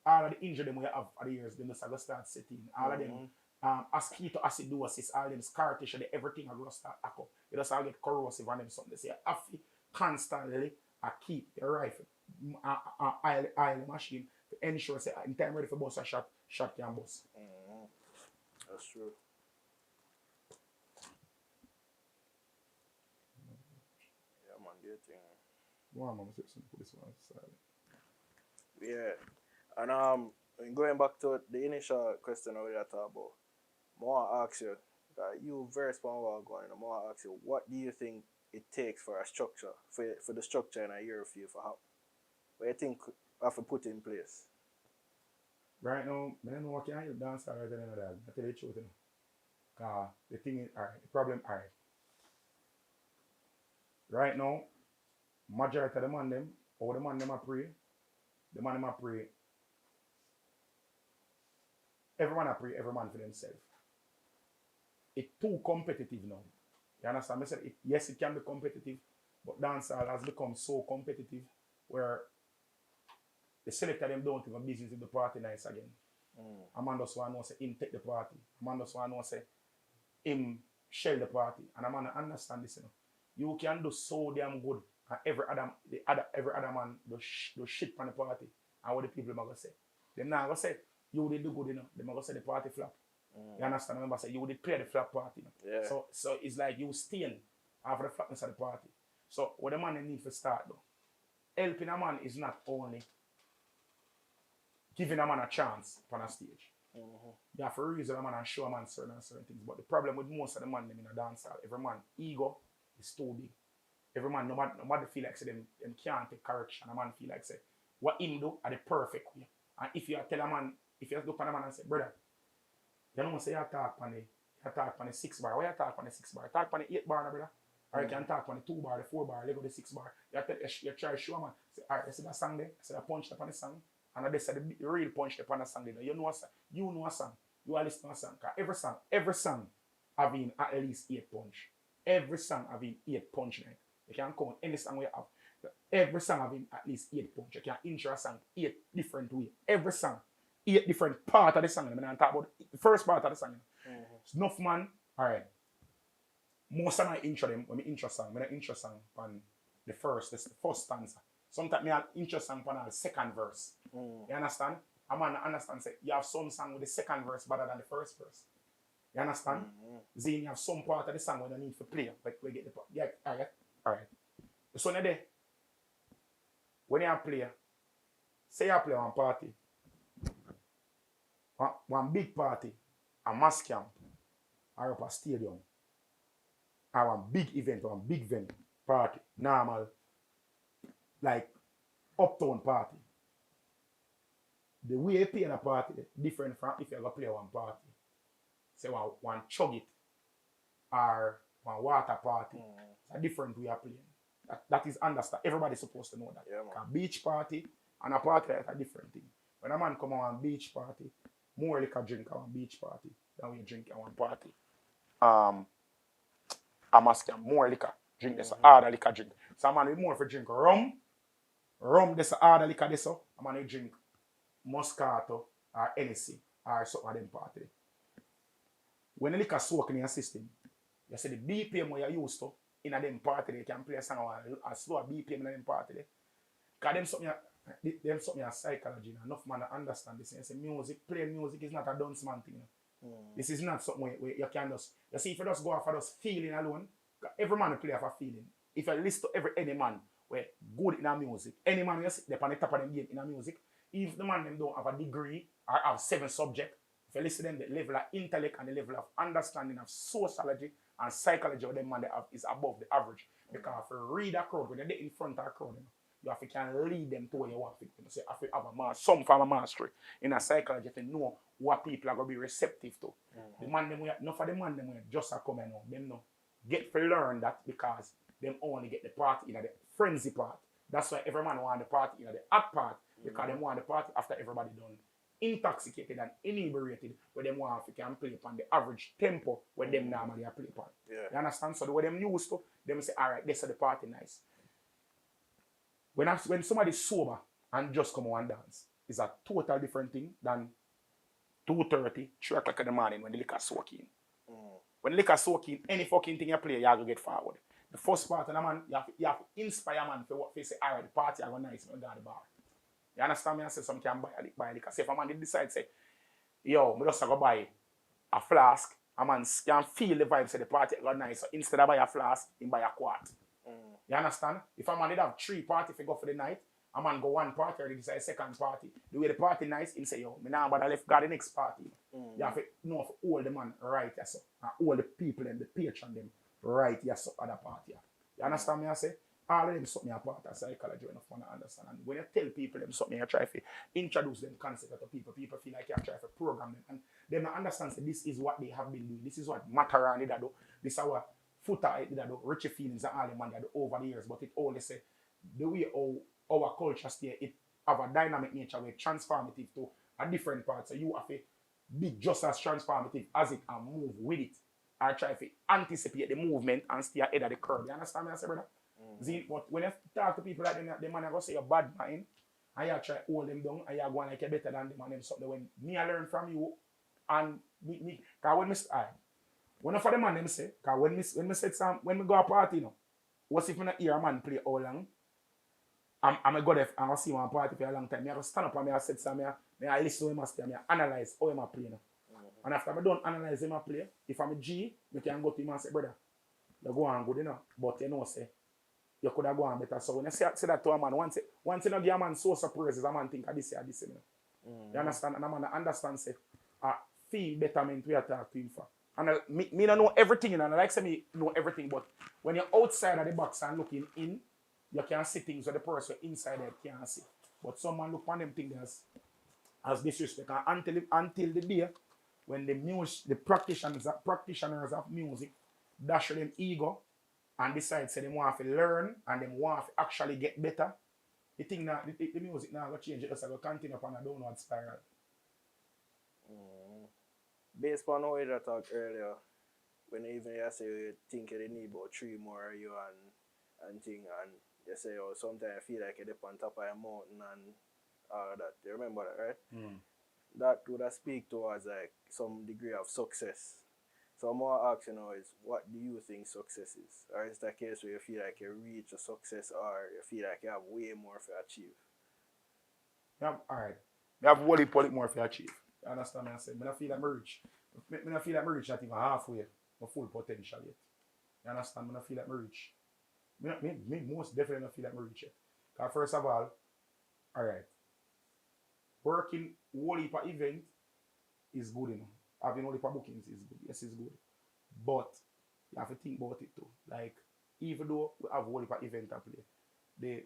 all of the injury them we have for the years, they must start setting. All of them ketoacidosis, all them scar tissue, everything will start echo. You just all get corrosive and them something. They say you have to constantly keep your rifle, oil the machine to ensure say in time ready for bust a shot can bust. That's true. Yeah, man, do your thing. Mama put this one aside. Yeah. And going back to the initial question we were talking about, I want to ask you, you very small while going, I want to ask you, what do you think it takes for a structure, for the structure in a year of you for how? What do you think I have to put in place? Right now, I don't know what can help dance right than that. I tell you the truth, the thing is, the problem, right now, majority of the man them, or the man them a pray, everyone a pray, every man for themselves. It's too competitive now. You understand? I said, yes, it can be competitive, but dancehall has become so competitive where the selector them don't even business with the party nice again. A man just want to know say him take the party. A man just want to know say him shell the party. And a man understand this, You can do so damn good and every other man do shit on the party. And what the people are going to say. Them not going to say, you did do good, They're going to say the party flop. You understand? Remember, say you did play the flop party. Yeah. So it's like you steal after the flopness of the party. So what the man need to start though, helping a man is not only giving a man a chance on a stage. You have to reason a man and show a man certain things. But the problem with most of the man them in a dancehall, every man ego is too big. Every man, nobody feel like say them can't take correction. A man feel like say what him do are the perfect way. And if you tell a man, if you look at a man and say, brother, you don't say you talk on the 6 bar. Why you talk on the 6 bar? Talk on the 8 bar, no, brother. Or you can talk on the 2 bar, the 4 bar, Lego the 6 bar. You try to show a man. Say, alright, you see that song there? I said I punched up on the song. And they said the real punch up on the song there. You know a song. You are listening to a song. Because every song having at least 8 punch. Every song having 8 punch night. You can count any song we have. Every song having at least 8 punch. You can intro a song 8 different ways. Every song. 8 different parts of the song. I'm talk about the first part of the song. Enough man, alright. Most of my intro them, when I intro song on the first stanza. Sometimes I intro song on the second verse. You understand? A man understand say you have some song with the second verse better than the first verse. You understand? Then you have some part of the song when you need to play. Like we get the part. Yeah, alright. So now there, when you play, say you play one party. One big party, a mass camp, or up a stadium, or one big event, one big venue, party, normal, like uptown party. The way you play in a party different from if you go play one party. Say one chug it, or one water party. It's a different way of playing. That is understand. Everybody's supposed to know that. Yeah, a beach party and a party is a different thing. When a man come on beach party, more liquor drink at one beach party than we drink at one party. I must get more liquor drink this harder liquor drink. So a man with more for drink rum this harder liquor this so a man will drink Moscato or Hennessy or something of them party. When the liquor soak in your system, you see the BPM where you used to in a them party they can play a song a slower BPM in them party there. Cause them something a psychology. Enough man understand this. You say music, playing music is not a dance man thing. This is not something where you can just, you see, if you just go off for just feeling alone, every man will play off a feeling. If you listen to any man where good in a music, any man you sit there on the top of them game in a music, if the man them don't have a degree or have 7 subjects, if you listen to them, the level of intellect and the level of understanding of sociology and psychology of them man they have is above the average. Because if you read a crowd, when you're in front of a crowd, you have to can lead them to where you want to. You say, have to have some form of mastery in a psychology to know what people are going to be receptive to. The man them, enough of the man them just a come and know. Them no get to learn that because them only get the party in the frenzy part. That's why every man want the party in the hot part because them want the party after everybody done intoxicated and inebriated where them want to can play upon the average tempo where them normally are play upon. Yeah. You understand? So the way them used to, them say, all right, this is the party nice. When somebody's sober and just come on and dance, it's a total different thing than 2:30, 3 o'clock in the morning when the liquor soak in. When the liquor soak in, any fucking thing you play, you have to get forward. The first part of the man, you have to inspire man for what they say, all right, the party I go nice when I go to the bar. You understand me? I say some can buy liquor. Say if a man decide say, yo, I just go buy a flask, a man can feel the vibes of the party I go nice. So instead of buy a flask, he buy a quart. You understand? If a man did have 3 parties if he go for the night, a man go 1 party or he decide 2nd party. The way the party nice, he say, yo, me now but I left got the next party. You have to know for all the man right yes, so, and all the people and the patron them right yes so, at the party. You understand me I say? All of them something a part of psychology enough man to understand. And when you tell people them something, you try to introduce them concept to people. People feel like you try to program them. And they don't understand that this is what they have been doing. This is what Matarani did do. This is our Footer did do. Richie Feelings and all the man did do over the years. But it only say the way our culture stay, it have a dynamic nature where transformative to a different part. So you have to be just as transformative as it and move with it. Or try to anticipate the movement and stay ahead of the curve. You understand me I say, brother? See, but when you talk to people like them, they man are going to say you're bad mind, and you try to hold them down, and you're going like you're better than them and them something. When me I learn from you, and me, because when me one of the man them say, because when me said some, when me go a party, you know, what's if me not hear a man play all long? I'm a go there and I see one party for a long time. Me I go stand up and me I said some, me I listen to him and stay, me I analyze how him a play now. And after I don't analyze him a play, if I'm a G, me can go to him and say, brother, you go on good, you know, but you know say. You could have gone better. So when you say that to a man, once you don't give a man so praises, a man think this. You understand? And a man understand say, feel betterment we are talking to him for. And me don't know everything, and I like say me know everything, but when you're outside of the box and looking in, you can see things that the person inside there can't see. But some man look on them things as disrespect. And until the day when the practitioners of music dash them ego and decide say they want to learn and they want to actually get better, the thing now, the music now will change it, just will continue upon a downward spiral. Based on how you talked earlier, when even you say you think you need about 3 more you and thing, and you say, oh, sometimes I feel like you're on top of a mountain and all that. You remember that, right? That would have speak towards like some degree of success. So more ask, you know, is what do you think success is? Or is that a case where you feel like you reach a success or you feel like you have way more to achieve? Alright. You have way more to achieve. You understand what I'm saying? I feel like I reach. I feel like I reach not even halfway my full potential yet. You understand? I feel like I reach. Me most definitely feel like I reach it. Because first of all, alright, working whole heap of event is good enough. Having whole heap of bookings is good. Yes, it's good. But you have to think about it too. Like, even though we have whole heap of event to play,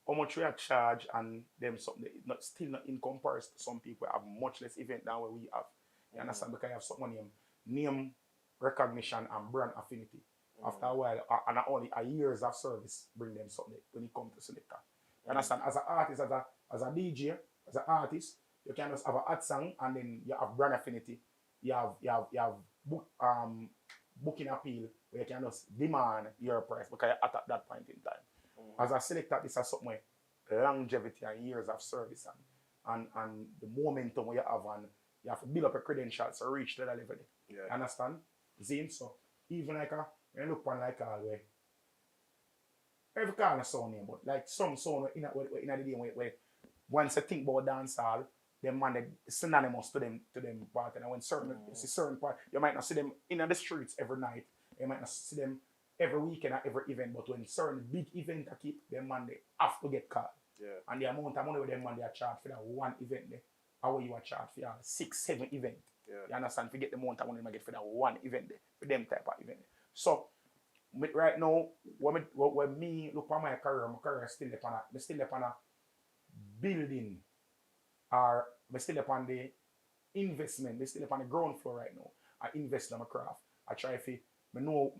how much we are charge and them something still not in comparison to some people have much less event than what we have. You understand? Because you have someone name recognition and brand affinity. After a while, and only a years of service bring them something when it comes to selector. You understand? As an artist, as a DJ, as an artist, You can just have a hot song and then you have brand affinity. You have booking appeal where you can just demand your price because you're at that point in time. As a selector, this is something where longevity and years of service and the momentum where you have and you have to build up your credentials to reach to that level. Yeah. You understand? Zine, so even like when you look on like a way, every kind of sound name, but like some sound in the day where once you think about dancehall, them man they synonymous to them part. And when certain see certain part, you might not see them in the streets every night. You might not see them every weekend at every event, but when certain big event I keep them man they have to get called. Yeah. And the amount of money with them man they are charged for that one event there, how you are charged for your 6-7 event. Yeah. You understand? Forget the amount of money they get for that one event there, for them type of event. So right now, when me look at my career still upon a building, or I still upon the investment, I still upon the ground floor right now. I invest in my craft. I try to know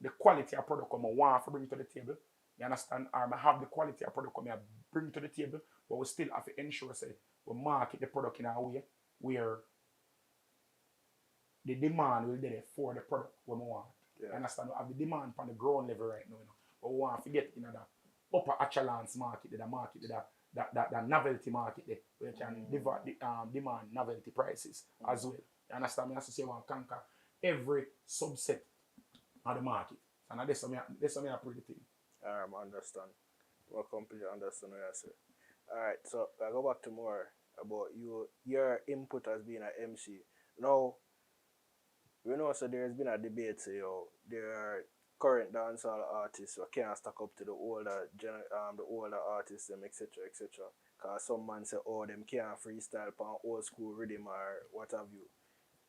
the quality of product I want to bring to the table. You understand? Or I have the quality of product I bring to the table, but we still have to ensure say we market the product in a way where the demand will be there for the product we want. Yeah. You understand? We have the demand on the ground level right now, but we want to get in the upper echelons market, that novelty market there, where you can demand novelty prices as well. You understand? Me as to say, I want to conquer every subset of the market. And that's something I pretty thing. I understand. I completely understand what you say. Alright, so I go back to more about your input as being an MC. Now, we know so there's been a debate, say, there are current dancehall artists who can't stack up to the older artists, them, etc., etc. Because some man say, them can't freestyle on old school rhythm or what have you.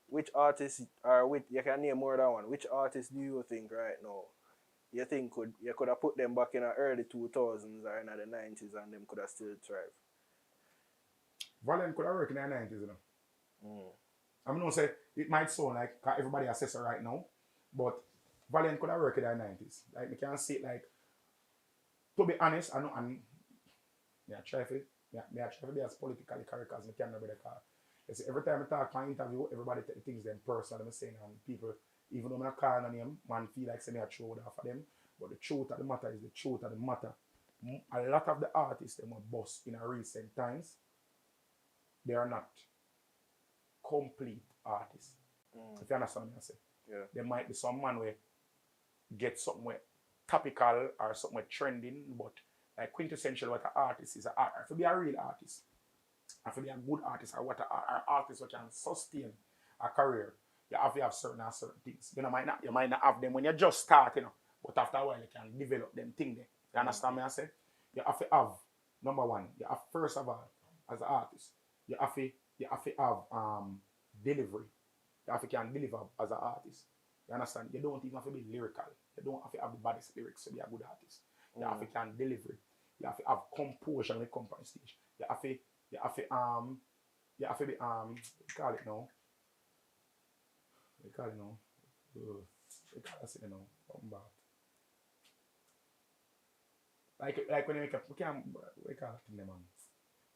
Which artists you can name more than one, which artists do you think right now you think you could have put them back in the early 2000s or in the 90s and them could have still thrived? Valiant could have worked in the 90s, you know. I mean, say it might sound like everybody assess it right now, but Valiant could have worked in the 90s. Like, we can see it like, to be honest, I know, and I try to be as politically correct as I can remember the car. You see, every time I talk my interview, everybody thinks them personal, I'm saying, and people, even though I'm not calling on them, man feel like saying I throw it off of them. But the truth of the matter is the truth of the matter. A lot of the artists that were bust in recent times, they are not complete artists. If you understand what I say. Yeah. There might be some man where get something where topical or something where trending, but like quintessential what an artist is. To be a real artist, and to be a good artist, or what an artist who can sustain a career, you have to have certain things. You might not have them when you just start, but after a while you can develop them things there. You understand me I say? You have to have, number one, you have first of all, as an artist, you have to have delivery. You have to can deliver as an artist. You understand? You don't even have to be lyrical. You don't have to have the baddest lyrics to be a good artist. You have to can delivery. You have to have composure when you come on stage. You have to be call it now. We call it now. We call it now. Come back. Like when you make a we call it man.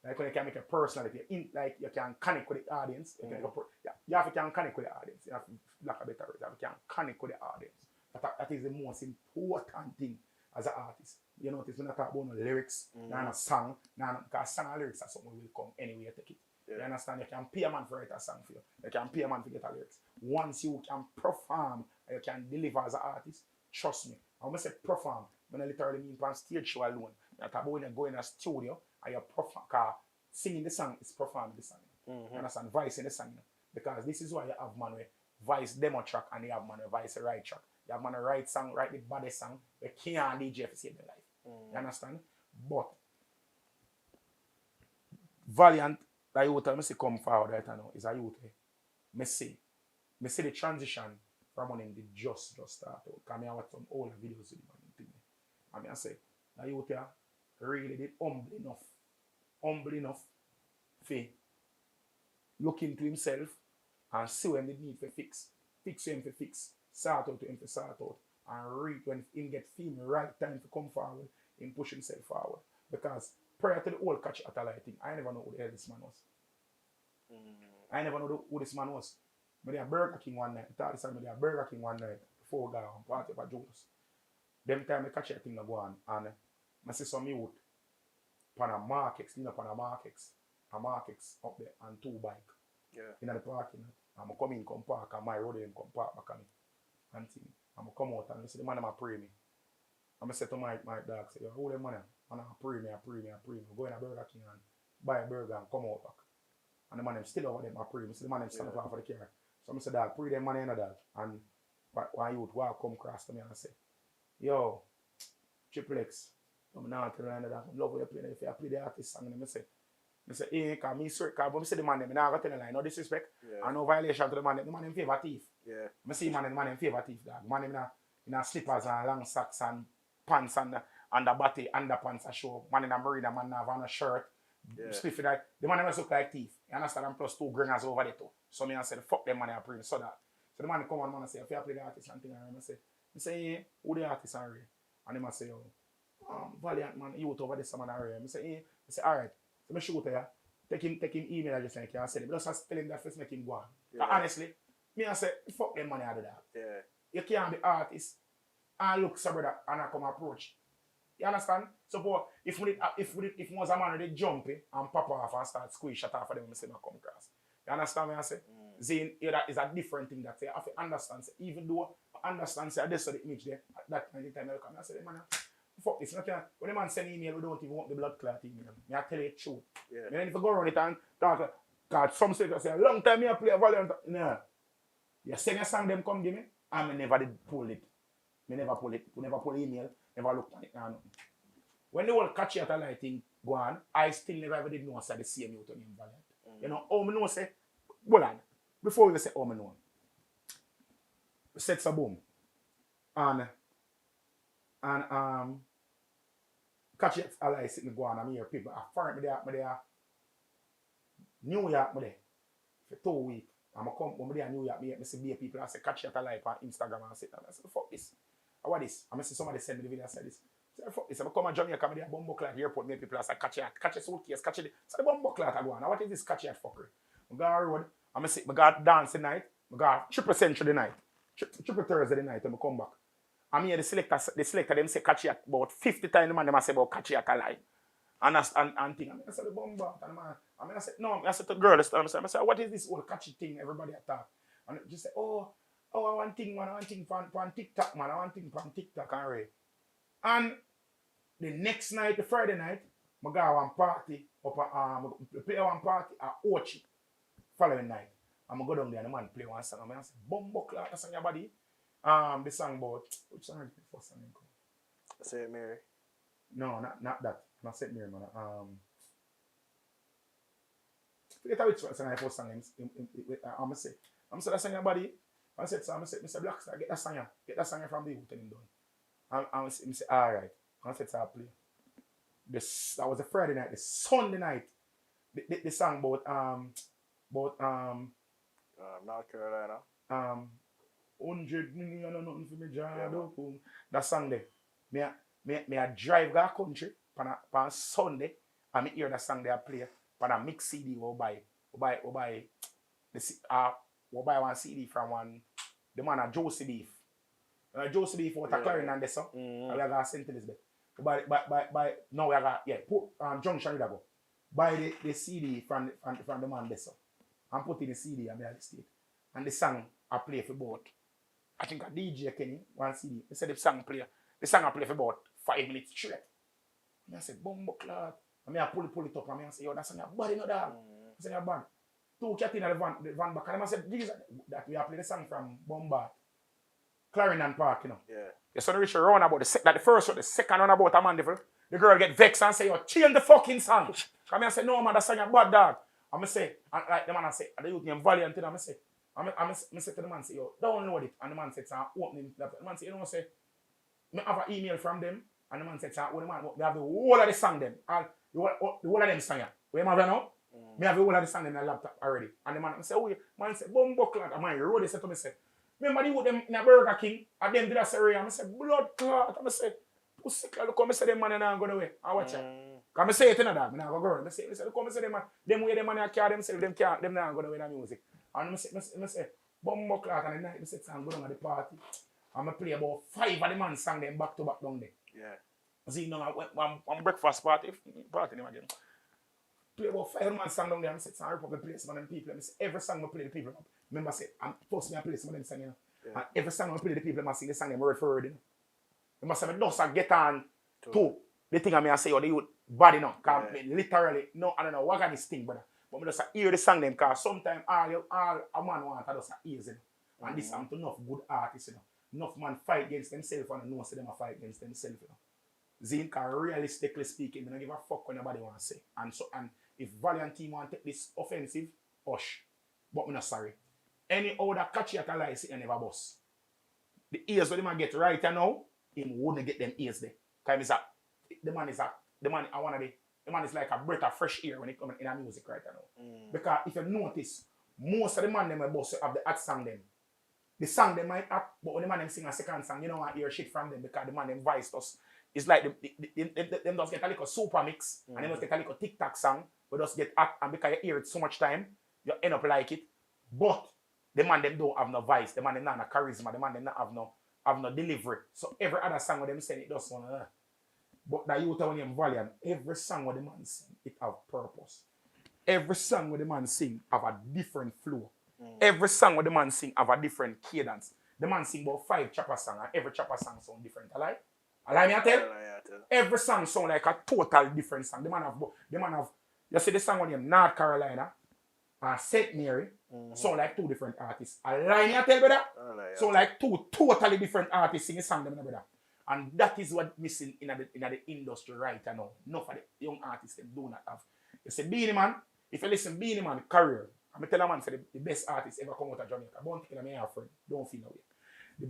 Like when you can make a personality, like you can connect with the audience. You have to can connect with the audience. You have to lack a better word. You have to can connect with the audience. That is the most important thing as an artist. You notice when I talk about no lyrics, not a song, because song and lyrics are something will come anyway you take it. Yeah. You understand? You can pay a man for write a song for you. You can pay a man for get a lyrics. Once you can perform and you can deliver as an artist, trust me. I want to say perform. When I literally mean on stage show alone. You talk about when you go in a studio and you perform, because singing the song is performing the song. You understand? Voice in the song. Because this is why you have man with voice demo track and you have man with voice right track. You have man with right song, right the baddest song. You can't DJ to save their life. You understand? But Valiant, the youth I see come forward right now is a youth. I see the transition from when they just start out. Because I watch some older videos with him and I say, the youth really did humble enough to look into himself and see when they need to fix him to fix, sort out to him to sort out, and read when him get feeling right time to come forward, him push himself forward. Because prior to the whole catch at all, I think, I never know who the hell this man was. I never know who this man was. But they are Burger King one night. I thought this time they are Burger King one night before I go on party for Jones. Them time I catch that thing go on and I see some youth on a Markex, lean up on a Markex up there and 2 bike. Yeah. In the parking lot. I'm come in, come park, and my road them come park back on me. And thing. I'm come out and I say the man am pray me. I'm say to my dog, say, yo, who them man? And I pray me. Go in a Burger King and buy a burger and come out back. And the man them still over them, I pray me. So the man them stand up for the car. So I say, dog, pray them man in a dog. And one youth walk come across to me and say, yo, TripppleX. I'm not telling you that. I love what you play. If you play the artist song, I say, hey, because me swear, because I say the man them, I got to tell you, no disrespect. Yeah. And no violation to the man them favor thief. Yeah. I see man them favor thief, dog. Man them in a slippers and long socks and pants and the body, underpants a show. Man in a marina, man have on a shirt. Yeah. Spiffy that. The man them look like thief. You understand? And plus 2 gringers over there too. So me I say, fuck them man I pray. So the man come on, man, I say, if you play the artist and thing, I say, yeah, who the artist are? And him I say, Valiant man, you over this man are. I say, alright. So I shoot here. Take him email address and I say, just tell him that first make him go on. Yeah. Honestly, me I say, fuck them money out of that. Yeah. You can't be artist and look so brother and I come approach. You understand? So if was a man they jump and pop off and start squeeze shut off for them, I say I come across. You understand what I say? Zane, that is a different thing that you have to understand. Say, even though I understand say this is the image there at that point in time I come I say, man, fuck this. When the man send email, we don't even want the blood clot email. I tell you the truth. Yeah. You need to go around it and talk. Because some say, a long time I play Valiant. No. You send a song, them come give me, and I never did pull it. I never pull it. We never pull email, never look at it. No. When the whole catch it at thing go on, I still never ever did know say the same you to name Valiant. You know, how I know say, hold on. Before we say how I know. We set a boom. And catch it alive sitting go on and hear people. I find me there. New York me there. For 2 weeks. I'm come when me there New York, me see people. I say catch it alive on Instagram and say, I say, fuck this. What this? I see somebody send me the video and say this. I say, fuck this. I come to Jamaica, me there bumbo clat airport, me people I say catch it suitcase, catch it. So the bumbo clat I go on. Now what is this catch it fuckery? I go on road, I got dance tonight, I got triple century the night. Triple Thursday the night, and I come back. I mean, the selector them say catch it about 50 times the man them say about catch it alive. And thing. I say the bomba. And man, I said, no, I said to the girl, I said, what is this whole catchy thing everybody attack? And just say, oh, I want thing, man, I want thing on TikTok, man, I want thing on TikTok and Ray. And the next night, the Friday night, I go one party, play one party at Ochi. Following night. I'm go down there and the man play one song. I say, Bumbo Clock, that's on your body. The song about, which song is the first song? Say it, Mary. No, not that. Not St. Mary, man. Forget which one I first song. I'm say that's on your body. I said, so I said, Black Star, get that song from the youth and him done. I say, alright. I said, so I play. That was a Friday night. The Sunday night, the song about North Carolina. 100 million or nothing for me, job. That song there. Me a drive go country on Sunday and me hear that song they play on a mix CD we buy one CD from the man a Josie Beef. Josie Beef out of Clarion and this so. And we got St. Elizabeth. By now we got Junction we go. Buy the CD from the man this so. And put in the CD and the state. And the song I play for both. I think a DJ Kenny one CD. They said the song I play for about 5 minutes straight. And I said, Bumbo Clock. And I pull it up and I say, yo, that's on your body, no dog. That's on your band. 2 cat in the van back. And I said, Jesus, that we have played the song from Bombard. Clarendon Park, you know. Yeah. You saw the rich run about the first one, the second one about a man devil. The girl get vexed and say, yo, change the fucking song. And I say, no man, that's on your bad dog. And I say, and like the man I say, the youth named Valiant, and I say to the man, say, yo, download it. And the man said, it's an opening laptop. The man say, you know, say, I have an email from them, and the man said, oh, the man, they have the whole of the song them. The whole of them song, yeah. Where am I now? Me have the whole of the song in the laptop already. And the man say, oh, man said, Bumbo Clot. And man, you wrote it, said to me, say, remember the them in a Burger King, and them did a say, I say, blood clot. I say, pussy clot, look how I say, them man and I'm going away. I watch it. Because I say it in a dog, I go girl. I say, come and say them way them man carry themselves, them not going to win the music. And I say, bumbo clock and the night, I say, I'm going to the party. And I play about 5 of the man song them back to back down there. Yeah. See, no, I'm breakfast party them again. Play about 5 man song down there and say, I rip up the place, man, and people. I say, every song I play the people. Remember, I say, I'm forcing me to play some of them song, you know. Yeah. And every song I play the people, I sing the song them word for word, you know. Remember, I say, I just get on to the thing I say, oh, the youth bad, you know. Because literally, no, I don't know what got this thing, brother. But I just hear the song them, because sometimes all a man want to just hear, you know. And this I'm to enough good artists, you know. Enough man fight against themselves and know them fight against themselves, you know. Zine, because realistically speaking, I don't give a fuck what anybody want to say. And if Valiant team want to take this offensive, hush. But I'm not sorry. Any other catchy at a lie, say never boss. The ears where the man get right now, he wouldn't get them ears there. Because the man is like a breath of fresh air when it comes in a music right now. Because if you notice, most of the man them boss have the hot song them. The song they might act, but when the man them sing a second song, you don't want to hear shit from them because the man them voice us. It's like them just get a little super mix and them just get a little TikTok song, but just get act and because you hear it so much time, you end up like it. But the man them don't have no voice, the man them not have no charisma, the man them not have no delivery. So every other song with them sing it does one. But that you tell them Valiant, every song with the man sing, it have purpose. Every song with the man sing have a different flow. Every song with the man sing have a different cadence. The man sing about 5 chopper songs and every chopper song sound different. Allow me to tell? Every song sound like a total different song. The man have you see the song with him, North Carolina and St. Mary, sound like 2 different artists. Allow me to tell, brother? Sound like 2 totally different artists singing song, brother. And that is what missing in the industry right now. Enough of the young artists them do not have. You see, Beenie Man, if you listen Beenie Man career, I'm tell a man say the best artist ever come out of Jamaica. Don't think I'm your friend. Don't feel no way. The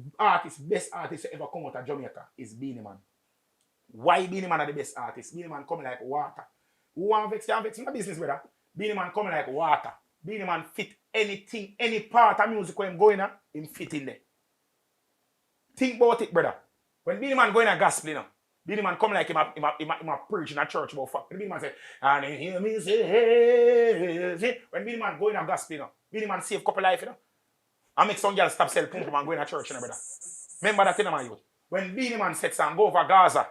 best artist ever come out of Jamaica is Beenie Man. Why Beenie Man are the best artist? Beenie Man coming like water. Who want vex? You vex in the business, brother. Beenie Man coming like water. Beenie Man fit anything, any part of music when him going on, him fit in there. Think about it, brother. When Beenie Man going a gospel, you know, Beenie Man come like him a preach in a church about fuck. Beenie Man say, and he hear me say, hey. When Beenie Man going a gospel, you know, Beenie Man save couple life, you know. And make some girl stop sell pum pum and go in a church, you know, brother. Remember that, you know, my youth. When Beenie Man sets and go over Gaza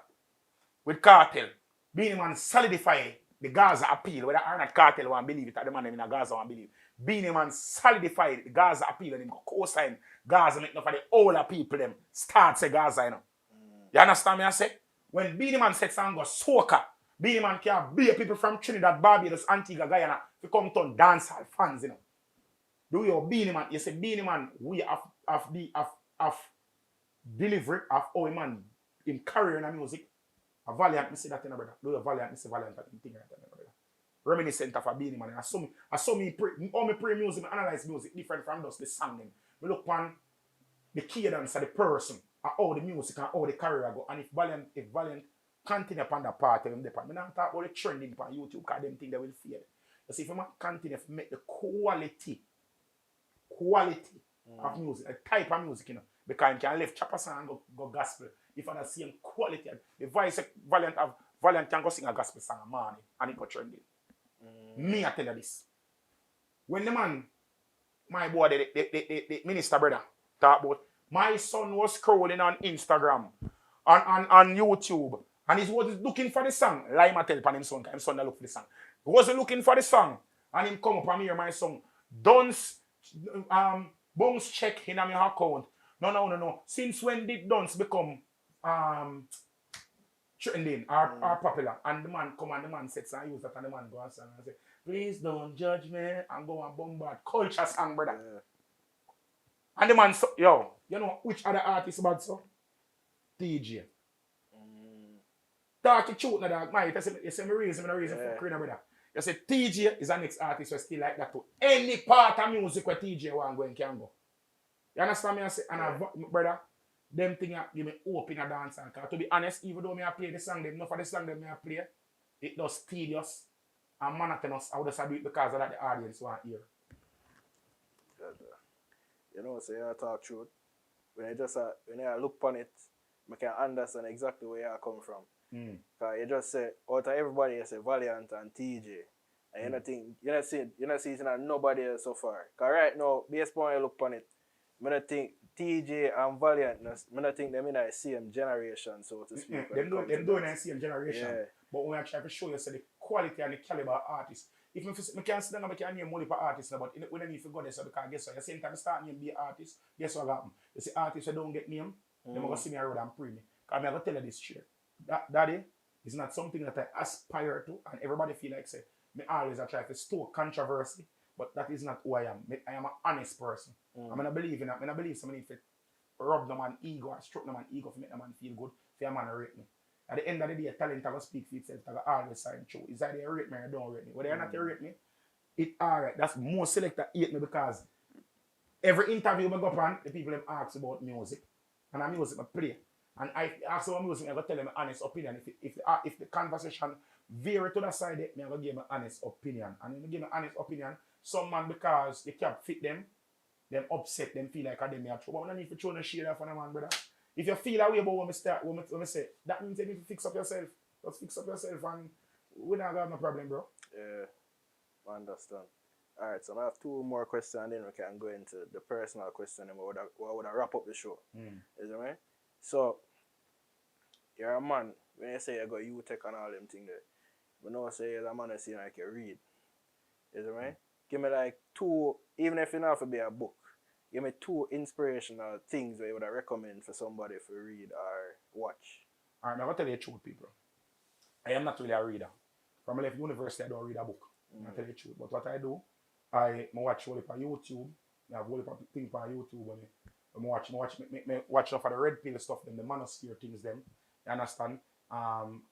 with cartel, Beenie Man solidify the Gaza appeal. Whether or not cartel want believe it, or the man in Gaza want believe. Beenie Man solidify the Gaza appeal and him go co-sign Gaza make enough of the older people them start say Gaza, you know. You understand me I say? When Beenie Man sets and go soca, Beenie Man can beat people from Trinidad, Barbados, Antigua, Guyana to come to dancehall fans, you know. Do your Beenie Man, you say Beenie Man, we have delivery of how a man in career in music. A Valiant, me say that in a brother. Do your Valiant, me say Valiant that thing right there, brother. Reminiscent of a Beenie Man. I saw me play music, I analyze music different from just the song them. We look on the cadence of the person, and how the music and how the career go. And if Valiant continue upon that part of them, I don't talk about the trending on YouTube because them think they will fail. You see, if you continue to make the quality of music, a type of music, you know, because you can lift chopper song and go gospel. If I the same quality, the voice Valiant can go sing a gospel song a morning and it go trending. Me, I tell you this. When the man, my boy, the minister brother, talk about, my son was scrolling on Instagram, on YouTube, and he was looking for the song. Like I tell upon him son, because his son look for the song. He wasn't looking for the song, and him come up and hear my song. Bounce check in my account. No. Since when did Dunce become trending or popular? And the man come and the man sets and use that and the man go and sing and say, please don't judge me and go and bombard culture song, brother. Yeah. And the man, you know which other artist bad so? TJ. Talk it truth, dog. You say me reason for crying, brother. You say TJ is the next artist who still like that too. Any part of music where TJ want go and can go. You understand me? I say, and brother, them thing give me hope in a dance. Because to be honest, even though I play the song, them enough of the song them I play, it does tedious and monotonous. I would just do it because of that the audience want to hear. You know, say I talk truth. When I look upon it, I can understand exactly where you come from. Mm. Cause you just say out of everybody you say Valiant and TJ. And you don't think you not see nobody else so far. Cause right now, based on how you look on it, I don't think TJ and Valiant, I don't think them in the same generation, so to speak. Them doing in the same generation. Yeah. But when I try to show you say the quality and the caliber of artists. If I can't sit down and I can name money for artists, but we don't need to go there so because guess what? You same time start name be artist, guess what happen? You see artists who don't get name, they're gonna see me around and pray me. Cause I'm gonna tell you this shit. Daddy is not something that I aspire to, and everybody feel like say me always I try to stoke controversy, but that is not who I am. I am an honest person. I'm gonna believe in that. I believe somebody if it rub no man ego or stroke no man ego to make no man feel good, for a man to rate me. At the end of the day, talent will speak for itself. It will always sign true. Is that they rate me or don't rate me? Whether you're not rate me, it alright. That's more selector hate me because every interview I go up on, the people them ask about music. And I music I play. And I ask about music, I go tell them my honest opinion. If the conversation vary to the side, I go give my honest opinion. And when I give my honest opinion, some man because they can't fit them upset, them feel like them are true. But I need to throw no shade off on a man, brother. If you feel that way about when I say, that means you need to fix up yourself. Just fix up yourself and we don't have no problem, bro. Yeah, I understand. Alright, so I have two more questions and then we can go into the personal question and what would I wrap up the show. Is it right? So, you're a man, when you say you got U-Tech and all them things there, but now say you're a man that see like you read. Is it right? Give me like two, even if it not to be a book, give me two inspirational things that you would recommend for somebody to read or watch. Alright, I'm going to tell you the truth, people. I am not really a reader. From I left university, I don't read a book. I'm going to tell you the truth. But what I do, I watch all on YouTube. I have all the things on YouTube. I watch enough of the red pill stuff, them, the manosphere things, them. You understand?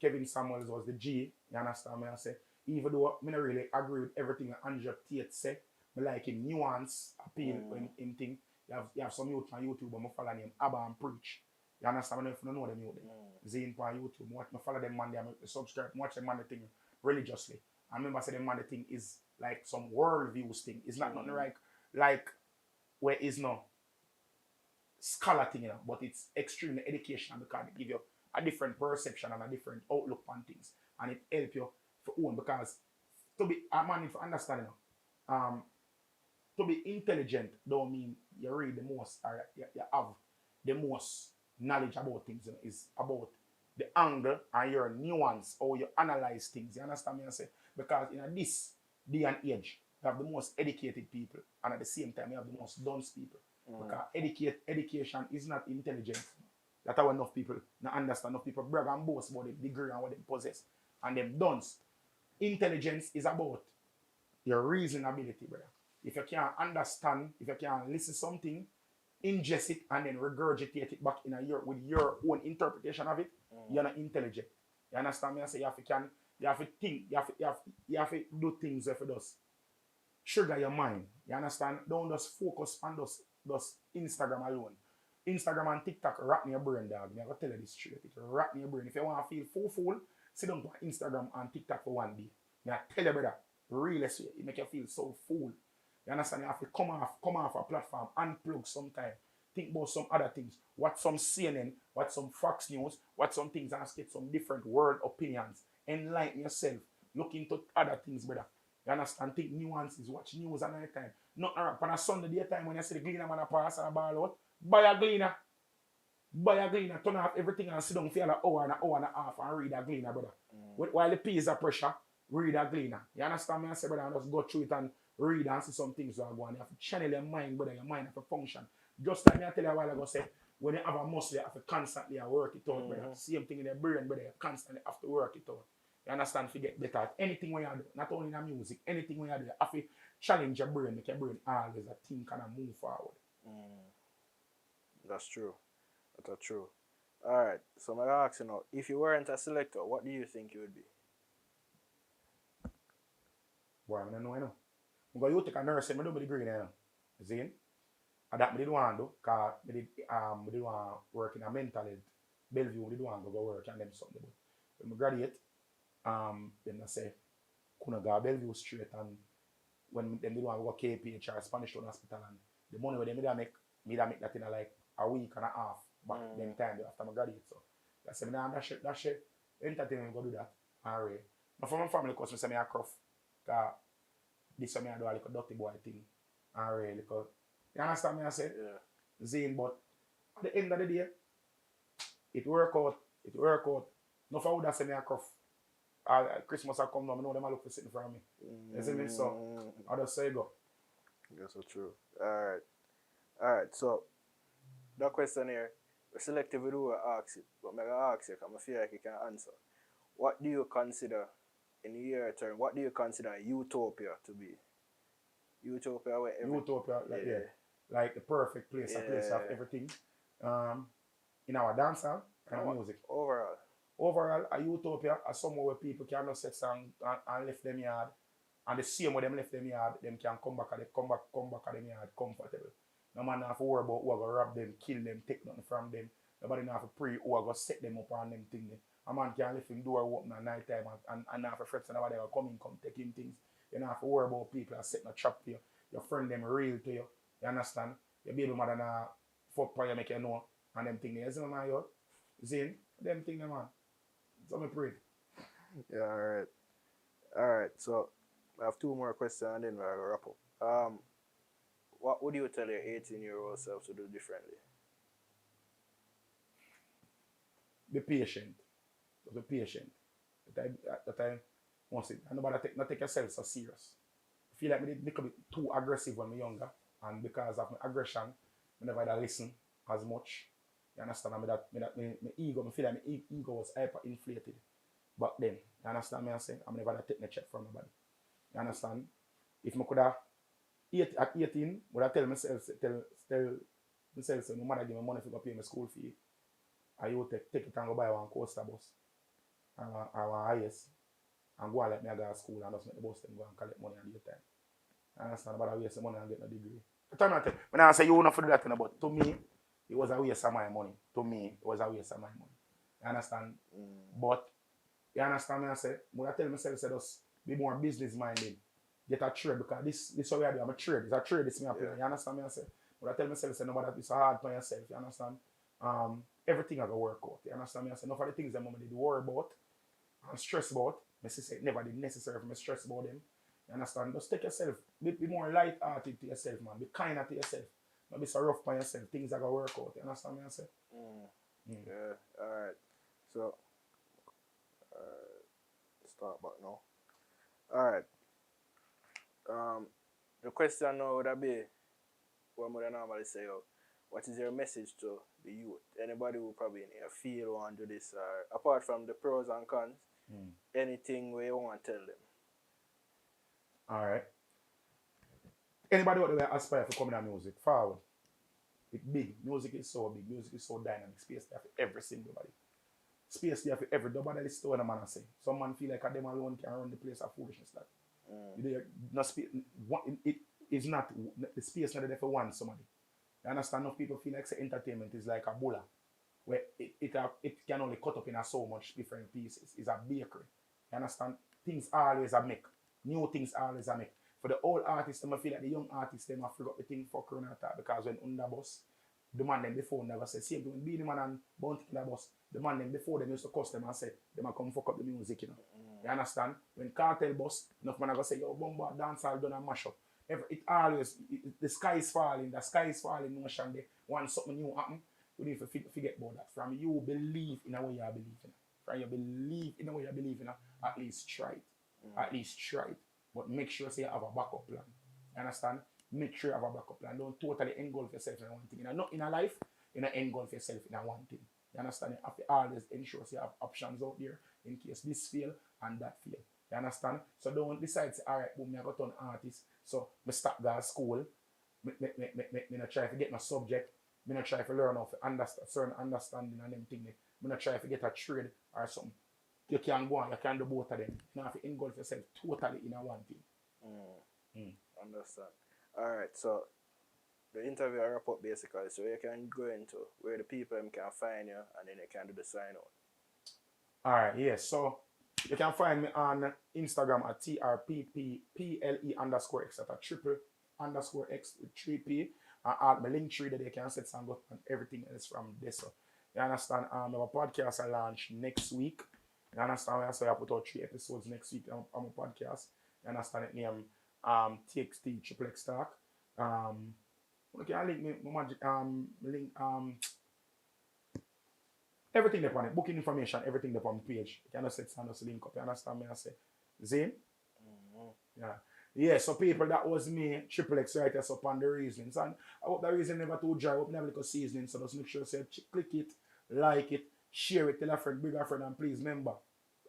Kevin Samuels was the G. You understand me? I say, even though I don't really agree with everything Andrew Tate say, I like him nuance, appeal in thing. You have some youth on YouTube, but I follow him Abba and Preach. You understand? I don't know them youth. Zane on YouTube. I follow them man, I subscribe, watch them man the thing religiously. I remember saying them man the thing is like some world views thing. It's not nothing like where it's no scholar thing, you know, but it's extremely educational because it give you a different perception and a different outlook on things. And it help you for own because to be a man if you understand, you know, to be intelligent don't mean you read the most or you have the most knowledge about things, you know, is about the angle and your nuance or you analyze things. You understand me? I say? Because in this day and age, you have the most educated people and at the same time you have the most dunce people. Because education is not intelligence. That's how enough people not understand. Enough people brag and boast about the degree and what they possess. And them dunce. Intelligence is about your reasoning ability, brother. If you can't understand, if you can't listen to something, ingest it and then regurgitate it back in with your own interpretation of it, you're not intelligent. You understand me? I say you have to think, you have to do things if it does. Sugar your mind. You understand? Don't just focus on just Instagram alone. Instagram and TikTok rotten your brain, dog. I'm going to tell you this straight. It rotten your brain. If you want to feel full, sit down to Instagram and TikTok for one day. I tell you, brother, really sweet. It make you feel so full. You understand? You have to come off a platform, unplug sometime. Think about some other things. Watch some CNN, watch some Fox News, watch some things and get some different world opinions. Enlighten yourself. Look into other things, brother. You understand? Think nuances. Watch news at night time. Not on a Sunday daytime when you see the gleaner man a pass and a ball out. Buy a gleaner. Turn off everything and sit down for an hour and a half and read a gleaner, brother. While the peas are pressure, read a gleaner. You understand me? I say, brother, and just go through it and read and see some things that are going. You have to channel your mind, brother. Your mind have to function. Just like me I tell you a while ago, say, when you have a muscle, you have to constantly work it out, brother. Same thing in your brain, brother. You constantly have to work it out. You understand? To get better at anything when you do, not only in the music, anything when you do, you have to challenge your brain, make your brain always a think and move forward. That's true. That's true. Alright, so I'm going to ask you now, if you weren't a selector, what do you think you would be? Boy, I don't know, you know. I'm going to take a nurse and I do my degree now. You see? And that I did want to do, because I did want to work in a mental health. Bellevue, I did want to go work and them something. But when I graduate, then I say, couldn't go to Bellevue straight, and when them did want to go KPH or Spanish Town Hospital, and the money where they make that in like a week and a half back them time after I graduate. So I said, that shit, entertainment go do that. Alright. Now for my family, because I say me a cruff. This one I do a little dirty boy thing. Alright, because you understand me I say? Yeah. Zane, but at the end of the day, it work out. It work out. No for would I say me a cruff. Christmas I come now, I know them I look for sitting in front of me. You see me? So I just say go. That's so true. Alright, so that question here, we selectively do ask it, but I'm going to ask you because I feel like you can answer. What do you consider, in your term, what do you consider utopia to be? Utopia where Utopia, like, like the perfect place, a place of everything. In our dancehall kind of music. Overall, a utopia is somewhere where people can just set song and left them yard. And the same way them left them yard, them can come back at them yard comfortable. No man have to worry about who are going to rob them, kill them, take nothing from them. Nobody have to pray who are going to set them up on them things. A man can leave him door open at night time and have to fret so nobody will come take him things. You don't have to worry about people that setting a trap for you. Your friend them real to you. You understand? Your baby mother na fuck for you make you know. And them things. You see my man, yo? Zane? Them things, man. So me pray. Yeah, alright. So I have two more questions and then we'll wrap up. What would you tell your 18-year-old self to do differently? Be patient. Be patient. That time, once it, and nobody take yourself so serious. I feel like I did a little bit too aggressive when I was younger, and because of my aggression, I never had to listen as much. You understand? My ego, I feel like my ego was hyper inflated back then. You understand me? I say, I never had to take a check from nobody. You understand? If I could have at 18, would I tell myself, say, no matter give me money to go pay my school fee, I would take it and go buy one coaster bus or one IS and go and let me go to school and just make the bus then go and collect money at the time. I understand about I waste the money and get no degree. When I say you want to do that, but to me, it was a waste of my money. To me, it was a waste of my money. You understand? But, you understand me I say, when I tell myself, say, just be more business minded. Get a trade because this is what I do. I'm a trade. It's a trade. It's me. You understand me I say? When I tell myself, say, no, but it's hard for yourself. You understand? Everything I go work out. You understand me I say? Enough of the things that mama did worry about and stress about. My sister never did necessary for me stress about them. You understand? Just take yourself. Be more light-hearted to yourself, man. Be kinder to yourself. Don't be so rough by yourself. Things are going to work out. You understand me I say? Yeah, alright. So, start back now. Alright. The question now would be, what would I normally say, what is your message to the youth? Anybody who probably in here feel want to do this, apart from the pros and cons, anything where you want to tell them? Alright. Anybody out there aspire for coming to music, forward. It's big. Music is so big. Music is so dynamic. Space there for every single body. Space there for every nobody listen to what a man say. Some man feel like them alone can run the place of foolishness. That it is not the space not there for one somebody. You understand? Enough people feel like say entertainment is like a bola, where it can only cut up in so much different pieces. It's a bakery. You understand? Things always a make. New things always a make. For the old artists, I feel like the young artists, they have forgot the thing for Corona because when Underboss, the man them before never said, see, when Beenie Man and Bounty Killer Boss, the man them before them used to cuss them and say, they might come fuck up the music, you know. You understand? When Cartel Boss, enough man are going to say, yo, Bomba, dancehall done and mash up. It always, the sky is falling notion there. Once something new happen, we need to forget about that. From you believe in a way you believe in. From you believe in a way you believe in, at least try it. At least try it. But make sure say you have a backup plan. You understand? Make sure you have a backup plan. Don't totally engulf yourself in one thing. Not in a life, you know, engulf yourself in one thing. You understand? You have to always ensure you have options out there in case this fail and that fail. You understand? So don't decide, say, alright, boom, I got to an artist. So I start go to school. Me not try to get my subject. Me not try to learn how to understand certain understanding and them things. Me not try to get a trade or something. You can go on, you can do both of them. You have to engulf yourself totally in a one thing. Understand. Alright, so the interview I wrap up basically, so you can go into where the people can find you and then you can do the sign out. Alright, yes. So you can find me on Instagram at TRPPPLE_X at a triple_X with 3P. And my link tree that they can set some button and everything else from this. So, you understand? I have a podcast I launch next week. You understand? So I put out 3 episodes next week on my podcast. You understand it name TXT TripppleX Talk. Okay, I link me my magic link everything upon it, booking information, everything upon the page. You cannot set stand us link up, you understand me I say? Zane? Yeah. Yeah, so people, that was me, TripppleX right us upon the reasons. And I hope the reason never too dry, I hope never like a seasoning, so just make sure you click it, like it, share it, tell a friend, bigger friend, and please remember,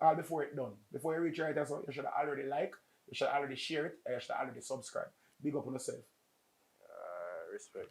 all before it done. Before you reach right us, you should already like, you should already share it, and you should already subscribe. Big up on yourself. Respect.